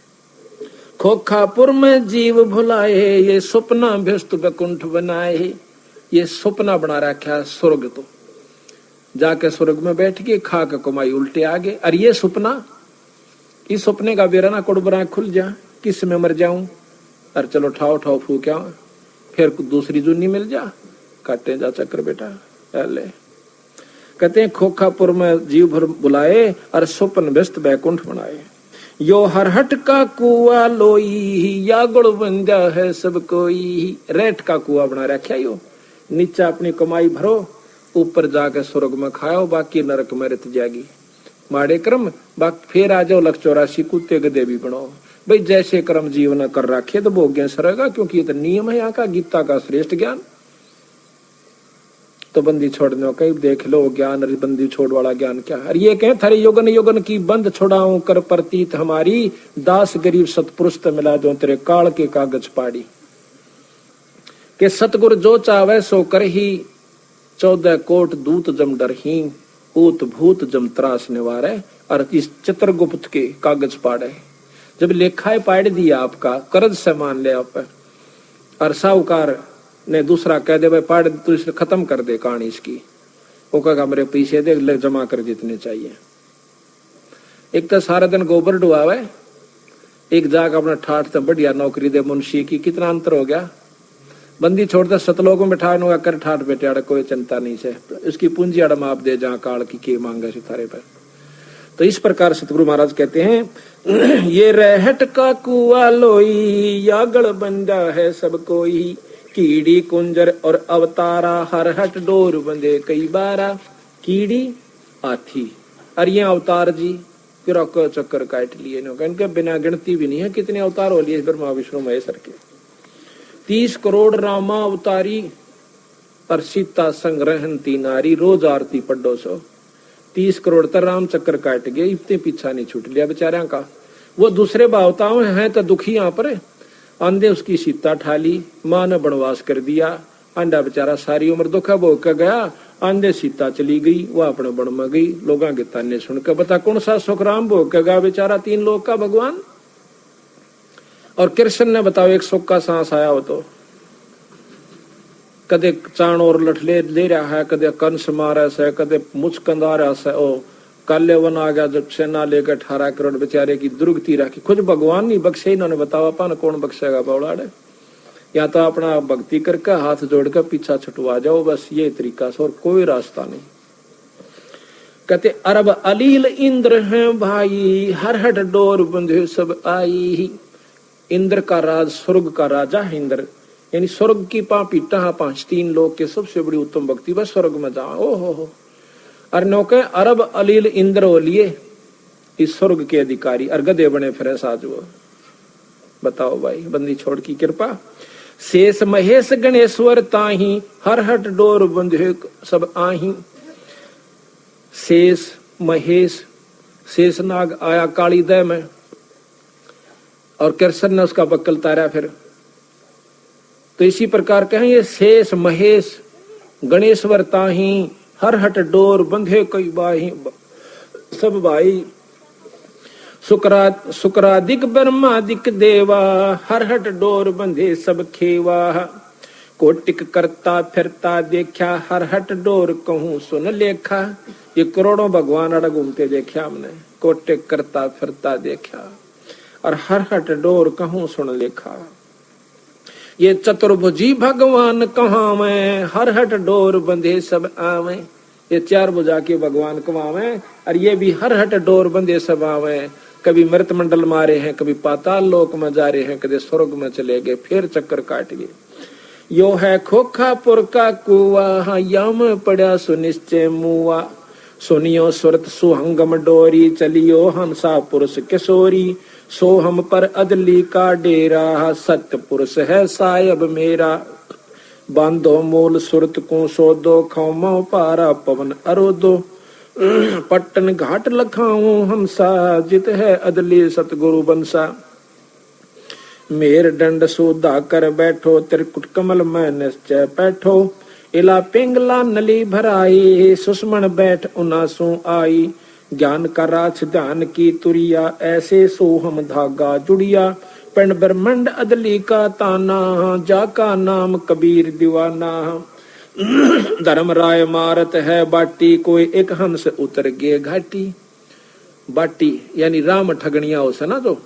A: खोखापुर में जीव भुलाए, ये सपना व्यस्त बैकुंठ बनाए। ये सपना बना रखा स्वर्ग, तो जाके स्वर्ग में बैठ के खा के कमाई उल्टे आगे। और ये सपना, इस सपने का बेराना कोड़बरा खुल जा, किस में मर जाऊं, और चलो ठाव ठाव फूक्या, फिर दूसरी जुनी मिल जा, काटे जा चक्कर बेटा। ले कहते हैं खोखापुर में जीव भर बुलाए और स्वप्न व्यस्त बैकुंठ बनाए। यो हरहट का कुआ लोई, या गुड़ बंदा है सब कोई। रेट का कुआ बना रखा यो, नीचे अपनी कमाई भरो, ऊपर जाके स्वर्ग में खाओ, बाकी नरक में रत जाएगी। माड़े कर्म बाकी फिर आ जाओ 184 कुत्ते गधे भी बनो भाई, जैसे कर्म जीवन कर रखे तो भोग्य सरेगा, क्योंकि ये तो नियम है यहाँ का, गीता का श्रेष्ठ ज्ञान। तो बंदी छोड़ने का देख लो ज्ञान, अरे बंदी छोड़ वाला ज्ञान क्या है। ये कहे थारे योगन योगन की बंद छोड़ाऊं, कर प्रतीत हमारी, दास गरीब सतपुरुष तो मिला दो तेरे काल के कागज पाड़ी। के सतगुरु जो चावे सो कर ही, 14 कोट दूत जम डर ही, ऊत भूत जम त्रास निवारे। और इस चित्रगुप्त के कागज पाड़े, जब लेखाएं पाड़ दिया आपका, कर्ज से मान ले आप, और साहूकार ने दूसरा कह दे भाई पाड़ तू खत्म कर दे कहानी इसकी, वो कहेगा मेरे पैसे दे, ले जमा कर जितने चाहिए। एक तो सारा दिन गोबर डुआवे, एक जाग अपना ठाठ तो बढ़िया नौकरी दे मुंशी की, कितना अंतर हो गया। बंदी छोड़ता सतलोक में बैठा नुआ कर ठाठ बेटे आड़ कोई चिंता नहीं से, उसकी पूंजी आड़ माप दे जहाँ काल की के मांगे सितारे पर। तो इस प्रकार सतगुरु महाराज कहते हैं ये रहट का कुआ लोई, या गढ़ बंदा है सब कोई। कीड़ी कुंजर और अवतारा, हरहट डोर बंदे कई बारा। कीड़ी हाथी और ये अवतार जी फिर चक्कर काट लिए, इनके बिना गिनती भी नहीं है कितने अवतार हो लिए ब्रह्मा विष्णु महेश्वर के। 30 करोड़ रामा अवतारी और सीता संग्रहण 3 नारी, रोज आरती पढ़ो सो। 30 करोड़ तर राम चक्कर काट गए, इतने पीछा नहीं छूट लिया बेचारा का। वो दूसरे भावताओं हैं तो दुखी यहाँ पर। आंधे उसकी सीता ठाली, माँ ने वनवास कर दिया, आंधा बेचारा सारी उम्र दुखा भोग कर गया। आंधे सीता चली गई, वह अपने वन में गई, लोगों के ताने सुनकर बता कौन सा सुख राम भोग कर गया बेचारा 3 लोग का भगवान। और कृष्ण ने बताओ एक सुख का सांस आया हो तो, कदे चाण और लठले ले रहा है, कदे कंस मारा से, कदे मुचकंदा रहा से। ओ काले वन आ गया जब सेना लेकर 18 करोड़ बेचारे की दुर्गति रखी, खुद भगवान नहीं बख्शे, इन्होंने बताओ अपन कौन बख्शेगा बौड़ाड़े। या तो अपना भक्ति करके हाथ जोड़कर पीछा छुटवा जाओ, बस ये तरीका से, और कोई रास्ता नहीं। कहते अरब अलील इंद्र हैं भाई, हर हट डोर बंधे सब आई। इंद्र का राज, स्वर्ग का राजा है इंद्र, यानी स्वर्ग की पीटा पांच, तीन लोग के सबसे बड़ी उत्तम भक्ति, बस स्वर्ग में जा। ओ हो अरे नौके अरब अलील इंद्र हो लिए इस स्वर्ग के अधिकारी, और गधे बने फिर साज वो। बताओ भाई, बंदी छोड़ की कृपा। शेष महेश गणेश्वर ताही, हर हट डोर बंधे सब आही। शेष महेश, शेषनाग आया काली दह में, और कृष्ण ने उसका बक्कल तारा फिर। तो इसी प्रकार कहें ये शेष महेश गणेश्वर ताही, हर हट डोर बंधे कई बाही सब भाई। शुक्रादिक ब्रह्मादिक देवा, हर हट डोर बंधे सब खेवा। कोटिक करता फिरता देखा, हर हट डोर कहूं सुन लेखा। ये करोड़ों भगवान अड़ घूमते देखा हमने, कोटिक करता फिरता देखा, और हर हट डोर कहूं सुन लेखा। ये चतुर्भुजी भगवान कहाँ में, हर हट डोर बंधे सब आवे। ये चार भुजा के भगवान कमावे, और ये भी हर हट डोर बंधे सब आवे। कभी मृत मंडल मारे हैं, कभी पाताल लोक में जा रहे हैं, कभी स्वर्ग में चले गए, फिर चक्कर काट गए। यो है खोखापुर का कुआ, यम पड़ा सुनिश्चय मुआ। सुनियो सुरत सुहंगम डोरी, चलियो हंसा पुरुष किशोरी। सो हम पर अदली का डेरा, सत्य पुरुष है सायब मेरा। बांधो मूल सुरत को सोदो, खौमो पारा पवन अरोदो। पट्टन घाट लखाऊं हंसा, जित है अदली सतगुरु बंसा। मेर दंड सोधा कर बैठो, त्रिकुट कमल में निश्चय बैठो। इला पिंगला नली भराई, सुषमण बैठ उनासू आई। ज्ञान का राछ ध्यान की तुरिया, ऐसे सोहम धागा जुड़िया। पिंड ब्रह्मंड अदली का ताना, जाका नाम कबीर दीवाना। धर्म राय मारत है बाटी, कोई एक हंस उतर गए घाटी। बाटी यानी राम ठगनिया हो से ना, जो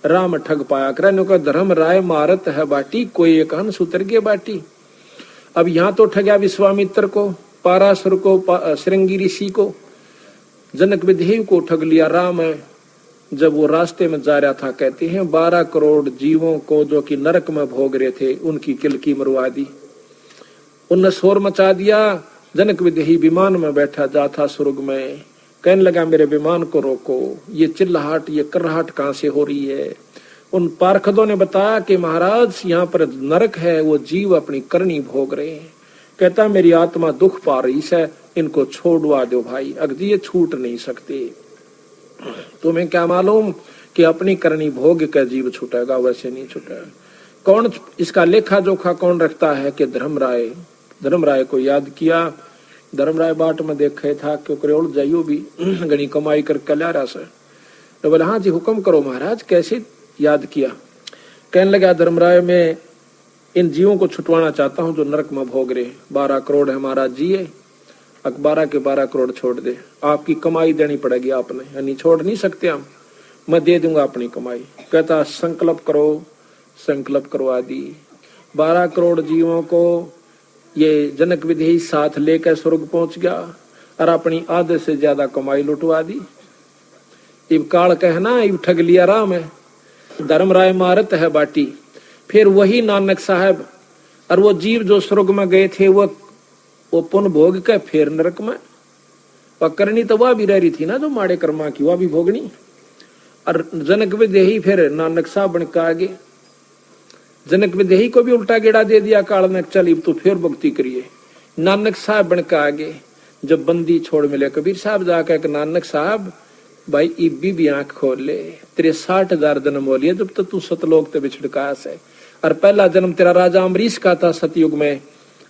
A: राम ठग पाया करे का। धर्म राय मारत है बाटी, कोई एक हंस उतर गए बाटी। अब यहाँ तो ठगया विश्वामित्र को, पारासुर को, श्रृंगी ऋषि को, जनक विदेह को ठग लिया राम है। जब वो रास्ते में जा रहा था, कहते हैं 12 करोड़ जीवों को जो कि नरक में भोग रहे थे, उनकी किलकी मरवा दी। उनने शोर मचा दिया। जनक विदेही विमान में बैठा जा था स्वर्ग में, कहने लगा मेरे विमान को रोको, ये चिल्लाहट ये कर्राहट कहाँ से हो रही है। उन पार्षदों ने बताया कि महाराज यहाँ पर नरक है, वो जीव अपनी करनी भोग रहे हैं। कहता मेरी आत्मा दुख पा रही है, इनको छोड़वा दो भाई, अगदी ये छूट नहीं सकते। तुम्हें क्या मालूम कि अपनी करनी भोग का जीव छूटेगा, वैसे नहीं छूटेगा। कौन इसका लेखा जोखा कौन रखता है कि धर्मराय। धर्मराय को याद किया। धर्मराय बाट में देखे था कि करोड़ जाइयो भी गणी कमाई करके ला रहा सर। तो बोले हाँ जी हुक्म करो महाराज, कैसे याद किया। कहने लगा धर्मराय मैं इन जीवों को छुटवाना चाहता हूँ जो नरक में भोग रहे। 12 करोड़ है महाराज जी, 12 के 12 करोड़ छोड़ दे, आपकी कमाई देनी पड़ेगी आपने, यानी छोड़ नहीं सकते हम, मैं दे दूंगा अपनी कमाई। कहता संकल्प करो। संकल्प करवा दी। 12 करोड़ जीवों को ये जनक विदेही साथ लेकर स्वर्ग पहुंच गया और अपनी आधे से ज्यादा कमाई लुटवा दी। इब काल कहना इब ठग लिया राम है। धर्मराय मारत है बाटी। फिर वही नानक साहब और वो जीव जो स्वर्ग में गए थे वो पुन भोग के फिर नरक में, और करनी तो वह भी रह रही थी ना जो माड़े कर्मा की, वह भी भोगनी। और जनक विदेही फिर नानक साहब बन के आगे। जनक विदेही को भी उल्टा गेड़ा दे दिया काल ने, चल तो फिर भक्ति करिए। नानक साहब बन के आगे। जब बंदी छोड़ मिले कबीर साहब जाकर नानक साहब भाई इब्बी भी आंख खोल ले, तेरे 60,000 जन्म हो लिए जब तक तू सतलोक ते बिछड़का है। और पहला जन्म तेरा राजा अमरीश का था सतयुग में,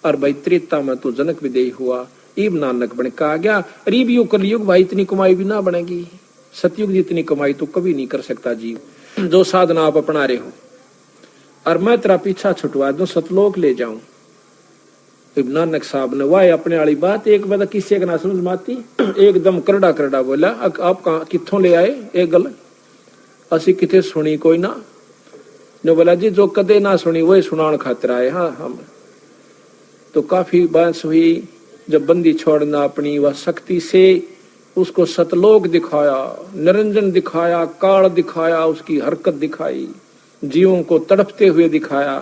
A: और भाई त्रेता में तू जनक विदेही हुआ। इब नानक बन के आ गया। अरीब युग कलयुग भाई इतनी कमाई भी ना बनेगी, सतयुग जितनी कमाई तो कभी नहीं कर सकता जीव। जो साधना आप अपना रहे हो और मैं तेरा पीछा छुटवा दूं, सतलोक ले जाऊं। इब नानक साहब ने वाह अपने वाली बात एक बार किसी का ना समझ माती, एकदम करड़ा करड़ा बोला आप कहा कितों ले आए ये गल, असी किथे सुनी कोई ना। जो बोला जी जो कदे ना सुनी वही सुनान खातिर आए। हाँ हम तो काफी बहस हुई। जब बंदी छोड़ना अपनी वह शक्ति से उसको सतलोक दिखाया, निरंजन दिखाया, काल दिखाया, उसकी हरकत दिखाई, जीवों को तड़पते हुए दिखाया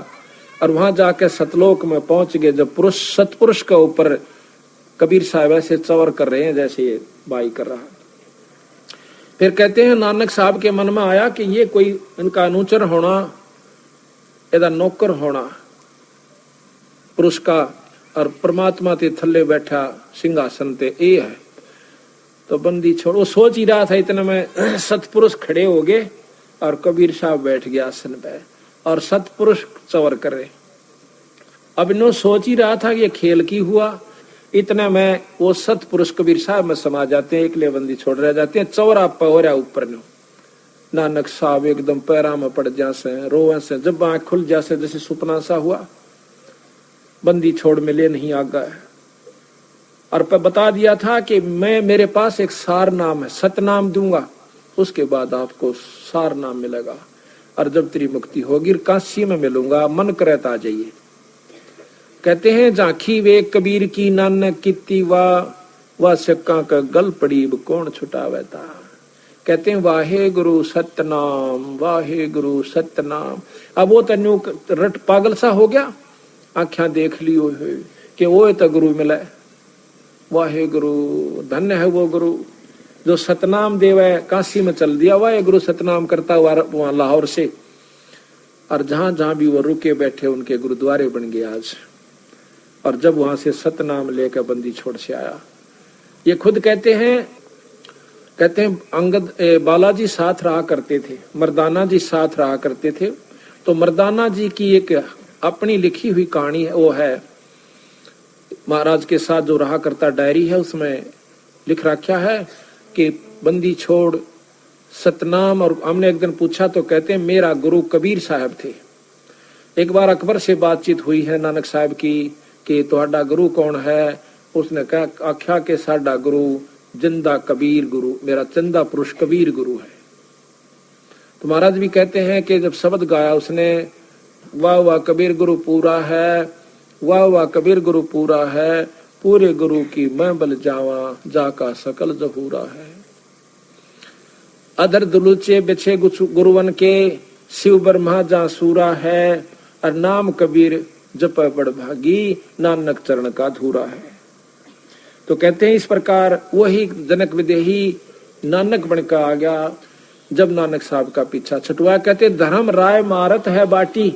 A: और वहां जाके सतलोक में पहुंच गए। जब पुरुष सतपुरुष के ऊपर कबीर साहब ऐसे चवर कर रहे हैं जैसे ये बाई कर रहा है। फिर कहते हैं नानक साहब के मन में आया कि ये कोई इनका अनुचर होना, एदा नौकर होना पुरुष का, और परमात्मा ते थल्ले बैठा सिंहासन ते ए है। तो बंदी छोड़ वो सोच ही रहा था, इतने में सतपुरुष खड़े हो गए और कबीर साहब बैठ गया आसन पे और सतपुरुष चवर करे। अब इन्हों सोच ही रहा था कि ये खेल की हुआ, इतने में वो सतपुरुष कबीर साहब में समा जाते हैं, एकले बंदी छोड़ रह जाते हैं। चौरा पवरा ऊपर नो नानक साहब एकदम पैरा में पड़ जासे, रोवे से, जब आंख खुल जासे जैसे सुपना सा हुआ, बंदी छोड़ मिले नहीं आगा। और पर बता दिया था कि मैं मेरे पास एक सार नाम है, सतनाम दूंगा, उसके बाद आपको सार नाम मिलेगा और जब तेरी मुक्ति होगी काशी में मिलूंगा, मन करे तो आ जाइए। कहते हैं झांकी वे कबीर की नानक कित्ती वा शक्का का गल पड़ी कौन छुटावेता। कहते हैं वाहे गुरु सतनाम, वाहे गुरु सतनाम। अब वो तन्यू रट पागल सा हो गया, आख्या देख ली कि वो तो गुरु मिला। वाहे गुरु, धन्य है वो गुरु जो सतनाम देवे, काशी में चल दिया। वाहे गुरु सतनाम करता हुआ वहां लाहौर से, और जहां जहां भी वो रुके बैठे उनके गुरुद्वारे बन गए आज। और जब वहां से सतनाम लेकर बंदी छोड़ से आया, ये खुद कहते हैं अंगद बालाजी साथ रहा करते थे, मर्दाना जी साथ रहा करते थे। तो मर्दाना जी की एक अपनी लिखी हुई कहानी है, वो है महाराज के साथ जो रहा करता डायरी है, उसमें लिख रखा है कि बंदी छोड़ सतनाम। और हमने एक दिन पूछा तो कहते हैं मेरा गुरु कबीर साहब थे। एक बार अकबर से बातचीत हुई है नानक साहब की कि ਤੁਹਾਡਾ गुरु कौन है। उसने कहा आख्या के साडा गुरु जिंदा कबीर गुरु, मेरा चंदा पुरुष कबीर गुरु है। तो महाराज भी कहते हैं कि जब शब्द गाया उसने, वाह वाह कबीर गुरु पूरा है, वाह वाह कबीर गुरु पूरा है, पूरे गुरु की मैं बल जावा, जाका सकल जहूरा है। अदर दुलुचे बिछे गुरुवन के, शिव ब्रह्मा जा सूरा है, और नाम कबीर जप बड़ भागी, नानक चरण का धूरा है। तो कहते हैं इस प्रकार वही जनक विदेही नानक बनकर आ गया जब नानक साहब का पीछा छुटवा। कहते धर्म राय मारत है बाटी,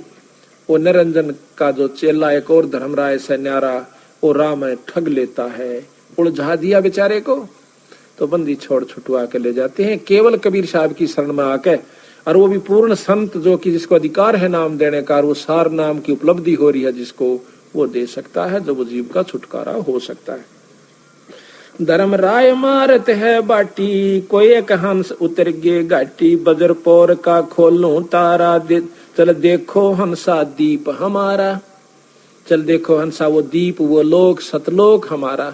A: वो निरंजन का जो चेला एक और धर्म राय से न्यारा, वो राम ठग लेता है, उलझा दिया बेचारे को। तो बंदी छोड़ छुटवा के ले जाते हैं केवल कबीर साहब की शरण में आके, और वो भी पूर्ण संत जो कि जिसको अधिकार है नाम देने का, वो सार नाम की उपलब्धि हो रही है जिसको, वो दे सकता है, जो वो जीव का छुटकारा हो सकता है। धर्म राय मारत है बाटी, कोई एक हंस उतर गे घाटी, बजर पौर का खोलूं तारा, चल देखो हंसा दीप हमारा। चल देखो हंसा वो दीप, वो लोक सतलोक हमारा,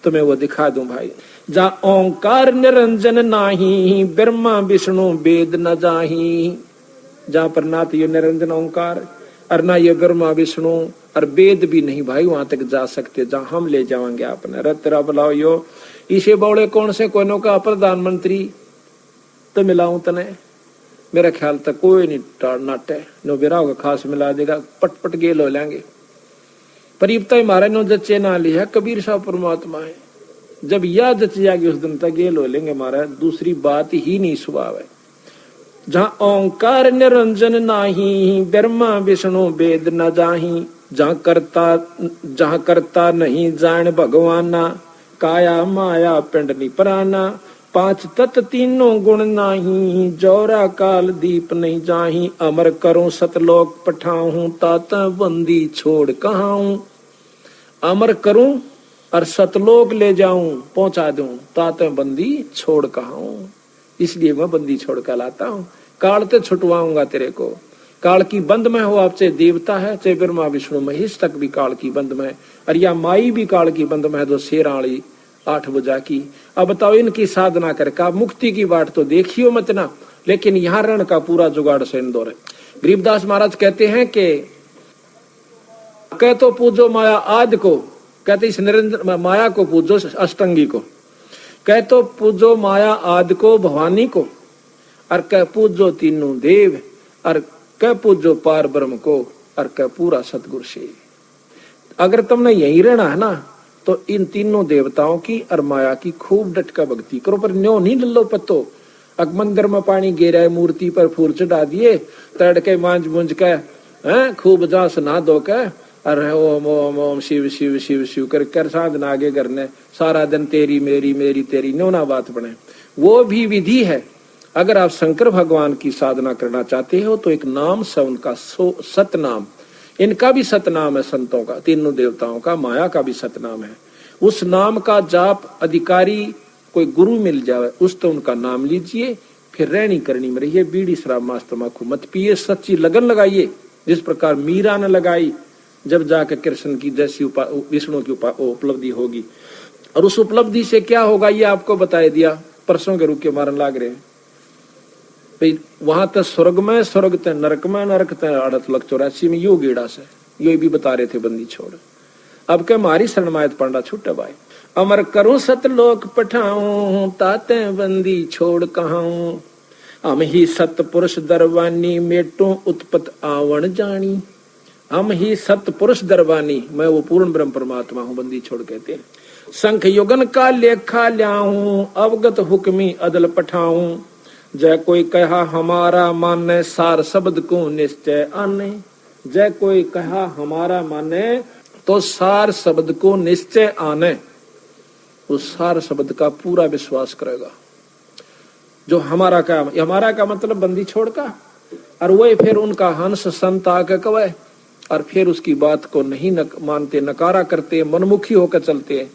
A: तुम्हें वो दिखा दूं भाई। जा ओंकार निरंजन नाही, ब्रह्मा विष्णु वेद न जाही। जहां पर ना तो ये निरंजन ओंकार और ना ये ब्रह्मा विष्णु और वेद भी नहीं भाई वहां तक जा सकते जहां हम ले जाएंगे आपने। रतरा बुलाओ यो इसे बौड़े कौन से कोई का प्रधानमंत्री तो मिलाऊं तने, मेरा ख्याल तक कोई नहीं नाटे नो बिराव का खास मिला देगा, पटपट गेल हो लेंगे। परीबता मारे नो जच्चे ना लिया, कबीर साहब परमात्मा है। जब यह जच जाएगी उस दिन तक गेल हो लेंगे महाराज, दूसरी बात ही नहीं स्वभाव है। जहाँ ओंकार निरंजन नाही, ब्रह्मा विष्णु वेद न जाही। जहाँ करता नहीं जान भगवाना, काया माया पिंड निपराना। पांच तत्व तीनों गुण नाही, जौरा काल दीप नहीं जाही। अमर करूं सतलोक पठाऊं, ताता बंदी छोड़ कहाऊं। अमर करूं और सतलोक ले जाऊं, पहुंचा दूं, ताते बंदी छोड़ कहाऊं। इसलिए मैं बंदी छोड़ कर लाता हूं, काल ते छुटवाऊंगा तेरे को। काल की बंद में हो, आप चाहे देवता है चाहे ब्रह्मा विष्णु महेश तक भी काल की बंद में, और या माई भी काल की बंद में है जो शेराली 8 बुझा की। अब बताओ इनकी साधना करके आप मुक्ति की बात तो देखियो मत ना, लेकिन यहाँ रण का पूरा जुगाड़ से इंदौर है। गरीबदास महाराज कहते हैं कि कह तो पूजो माया आदि को, कहते इस निरंजन माया को पूजो अष्टंगी को, कह तो पूजो माया आदि को भवानी को, और कह पूजो तीनों देव, और कह पूजो पार ब्रह्म को, और कह पूरा सतगुरु से। अगर तुमने यही रहना है ना तो इन तीनों देवताओं की और माया की खूब डटका भक्ति करो, पर न्यो नहीं लल्लो पत्तो। अग मंदिर में पानी गिरा है, मूर्ति पर फूल चढ़ा दिए, तड़के मांझ मुंझ के खूब जा सुना दो के, अरे ओम ओम ओम शिव शिव शिव शिव कर साधना आगे करने, सारा दिन तेरी मेरी मेरी तेरी, न्यो ना बात बने। वो भी विधि है। अगर आप शंकर भगवान की साधना करना चाहते हो तो एक नाम से उनका सतनाम, इनका भी सतनाम है, संतों का, तीनों देवताओं का, माया का भी सतनाम है। उस नाम का जाप अधिकारी कोई गुरु मिल जाए उस तो उनका नाम लीजिए, फिर रहनी करनी में रहिए, बीड़ी शराब मांस तंबाकू मत पिए, सच्ची लगन लगाइए जिस प्रकार मीरा ने लगाई, जब जाकर कृष्ण की जैसी विष्णु की उपलब्धि होगी। और उस उपलब्धि से क्या होगा ये आपको बताया दिया, परसों के रुक के मारन लाग रहे हैं भाई। वहां तक स्वर्ग में, स्वर्ग ते नरक में, नरक ते 8,84,000 में, यो गेड़ा से यो भी बता रहे थे बंदी छोड़। अब क्या मारी शरणमायत पांडा छूटे भाई, अमर करूं सतलोक पठाऊं, ताते बंदी छोड़ कहाऊं, हम ही सतपुरुष दरवानी, मेटो उत्पत आवण जानी। हम ही सतपुरुष दरवानी, मैं वो पूर्ण ब्रह्म परमात्मा हूं, बंदी छोड़ कहते हैं। संख युगन का लेखा ल्याऊं, अवगत हुक्मी अदल पठाऊं, जय कोई कहा हमारा माने, सार शब्द को निश्चय आने। जय कोई कहा हमारा माने तो सार शब्द को निश्चय आने, उस सार शब्द का पूरा विश्वास करेगा। जो हमारा का मतलब बंदी छोड़ का, और वही फिर उनका हंस संत आके कवे, और फिर उसकी बात को नहीं मानते, नकारा करते, मनमुखी होकर चलते हैं,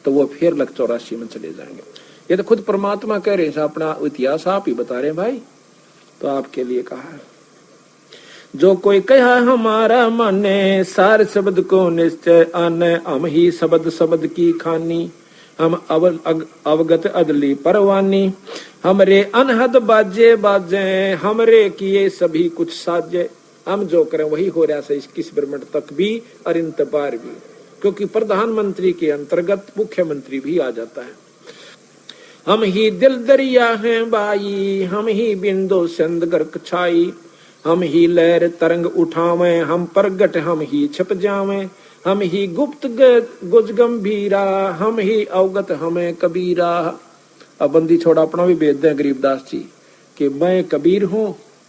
A: तो वो फिर लक 84 में चले जाएंगे। ये तो खुद परमात्मा कह रहे हैं, अपना इतिहास आप ही बता रहे हैं भाई, तो आपके लिए कहा है। जो कोई कहा हमारा माने, सार शब्द को निश्चय आने, हम ही शब्द शब्द की खानी, हम अवगत अदली परवानी, हमरे अनहद बाजे बाजे, हमरे किए सभी कुछ साजे। हम जो करें वही हो रहा है इस ब्रह्मांड तक भी और इन तबार भी, क्योंकि प्रधानमंत्री के अंतर्गत मुख्यमंत्री भी आ जाता है। हम ही दिल दरिया हैं बाई, हम ही बिंदु सिंध गर्क छाई, हम ही लहर तरंग उठावे, हम प्रगट हम ही छिप जावे, हम ही गुप्त गुज गंभीरा, हम ही अवगत हमें कबीरा। अब बंदी छोड़ा अपना भी भेद दें गरीबदास जी कि मैं कबीर हूँ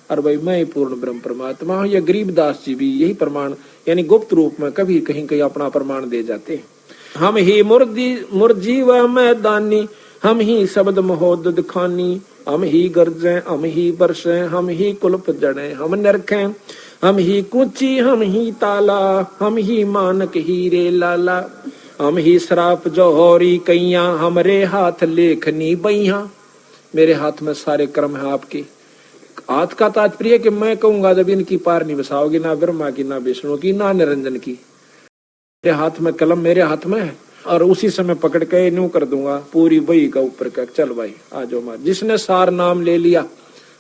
A: और भाई मैं पूर्ण ब्रह्म परमात्मा हूँ। या गरीबदास जी भी यही प्रमाण यानी गुप्त रूप में कभी कहीं कहीं अपना प्रमाण दे जाते हैं। हम ही मुर्जी व मैदानी, हम ही शब्द महोदद खानी, हम ही गरजे हम ही बरसे, हम ही कुल्प जड़े हम नरखे, हम ही कुची हम ही ताला, हम ही मानक हीरे लाला, हम ही श्राप जौहरी कैया, हमरे हाथ लेखनी बैया। मेरे हाथ में सारे कर्म है आपके। हाथ का तात्पर्य कि मैं कहूंगा जब इनकी पार नहीं बसाओगी, ना ब्रह्मा की, ना विष्णु की, ना निरंजन की, मेरे हाथ में कलम मेरे हाथ में है, और उसी समय पकड़ के न्यू कर दूंगा पूरी बही का ऊपर का, चल भाई आ जाओ मार। जिसने सार नाम ले लिया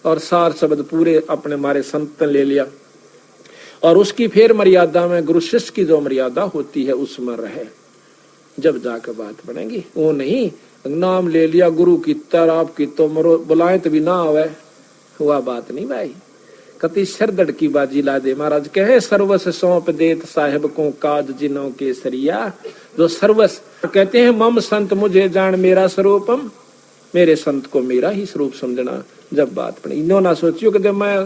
A: और सार शब्द पूरे अपने मारे संत ले लिया, और उसकी फिर मर्यादा में गुरु शिष्य की जो मर्यादा होती है उसमें रहे, जब जाकर बात बनेगी। वो नहीं नाम ले लिया गुरु की तर आपकी तो मरो बुलाए तो भी ना आवे, हुआ बात नहीं भाई। कति सरदड़ की बाजी ला दे। महाराज कहे सर्वस सौंप देत साहेब को काज जिनों के सरिया। जो सर्वस कहते हैं मम संत मुझे जान मेरा स्वरूपम, मेरे संत को मेरा ही स्वरूप समझना। जब बात बनी इन्हों ना सोचियो कि मैं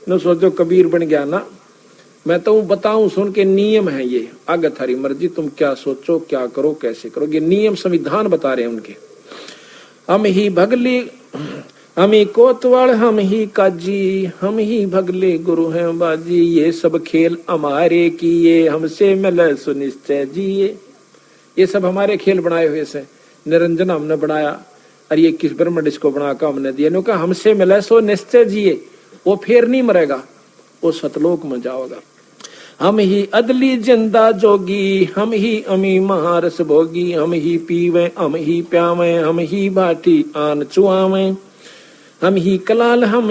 A: न सोचो कबीर बन गया ना, मैं तो बताऊं सुन के नियम है ये, आगे थारी मर्जी, तुम क्या सोचो क्या करो कैसे करो, ये नियम संविधान बता रहे हैं उनके। हम ही भगली हम ही कोतवाल हम ही काजी, हम ही भगले गुरु हैं बाजी, ये सब खेल हमारे किए, हमसे मिले सुनिश्चय जिए। ये सब हमारे खेल बनाए हुए से, निरंजन हमने बनाया और ये किस ब्रह्म को बना कर हमने दिया। नो कहा हमसे मिले सो निश्चय जिए, वो फिर नहीं मरेगा, वो सतलोक में जाओगा। हम ही अदली जिंदा जोगी, हम ही अमी महारस भोगी, हम ही पीवे हम ही प्यावे, हम ही बाटी आन चुआवे, हम ही कलाल, हम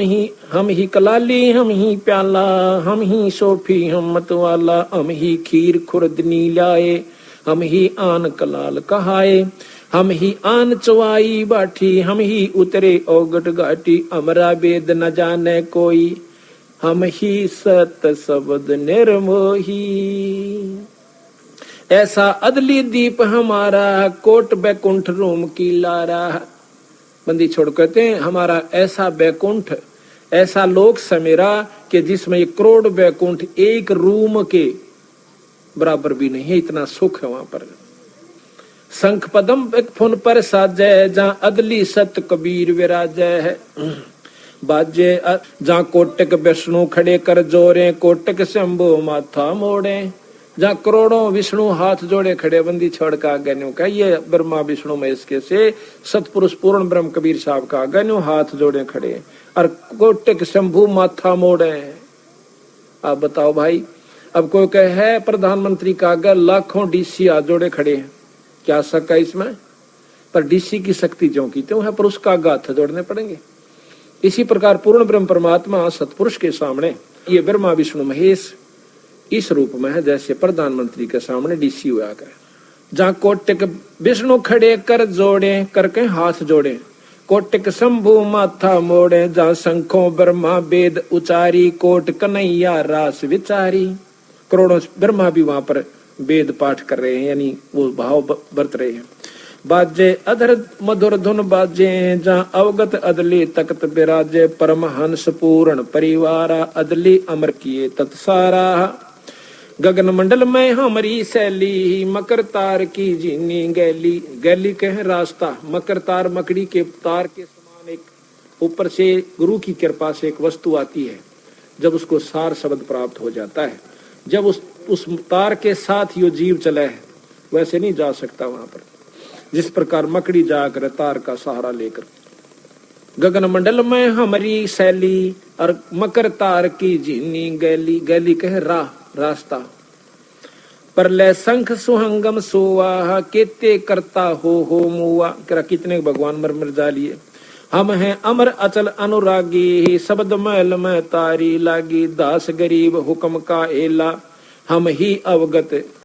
A: ही कलाली, हम ही प्याला, हम ही सोफी हम मतवाला, हम ही खीर खुर्दनी लाए, हम ही आन कलाल कहाए, हम ही आन चवाई बाठी, हम ही उतरे औगट घाटी, अमरा वेद न जाने कोई, हम ही सत शब्द निर्मोही। ऐसा अदली दीप हमारा, कोट बैकुंठ रोम की लारा। बंदी छोड़ कहते हैं हमारा ऐसा बैकुंठ, ऐसा लोक समेरा कि जिसमें ये करोड़ बैकुंठ एक रूम के बराबर भी नहीं है, इतना सुख है वहां पर। शंख पदम एक फुन पर साजय, जहाँ अदली सत कबीर विराजय है। बाजे जहाँ कोटक विष्णु खड़े कर जोरे, कोटक शंभु माथा मोड़े। जहाँ करोड़ों विष्णु हाथ जोड़े खड़े, बंदी छोड़ का आज्ञा का ये ब्रह्मा विष्णु महेश के से सतपुरुष पूर्ण ब्रह्म कबीर साहब का आज्ञा हाथ जोड़े खड़े, और कोटक शंभु माथा मोड़े। आप बताओ भाई, अब कोई कहे है प्रधानमंत्री का आज्ञा, लाखों डीसी हाथ जोड़े खड़े हैं, क्या शक है इसमें? पर डीसी की शक्ति जो की त्यों है, पर उसका आज्ञा हाथ जोड़ने पड़ेंगे। इसी प्रकार पूर्ण ब्रह्म परमात्मा सतपुरुष के सामने ये ब्रह्मा विष्णु महेश इस रूप में है जैसे प्रधानमंत्री के सामने डीसी हुआ करे। जहाँ कोटक विष्णु खड़े कर जोड़े, करके हाथ जोड़े, कोटक शंभु माथा मोड़े। जहाँ शंखों ब्रह्मा वेद उचारी, कोट कन्हैया रास विचारी। करोड़ों ब्रह्मा भी वहां पर वेद पाठ कर रहे हैं, यानी वो भाव बरत रहे हैं। बाजे अधर मधुर धुन बाजे, जहाँ अवगत अदली तख्त विराजे। परमहंस पूर्ण परिवारा, अदली अमर किए तत्सारा। गगन मंडल में हमारी शैली, मकर तार की जीनी गैली। गैली कहे रास्ता, मकर तार मकड़ी के तार के समान एक ऊपर से गुरु की कृपा से एक वस्तु आती है, जब उसको सार शब्द प्राप्त हो जाता है, जब उस तार के साथ यो जीव चला है, वैसे नहीं जा सकता वहां पर, जिस प्रकार मकड़ी जाकर तार का सहारा लेकर। गगन मंडल में हमारी शैली, और मकर तार की जीनी गैली। गैली कहे राह, रास्ता। परले शंख सुहंगम सोवा, केते करता हो मुआ। करा कितने भगवान मर मर जा लिए। हम हैं अमर अचल अनुरागी, शब्द मैल में तारी लागी। दास गरीब हुक्म का एला, हम ही अवगत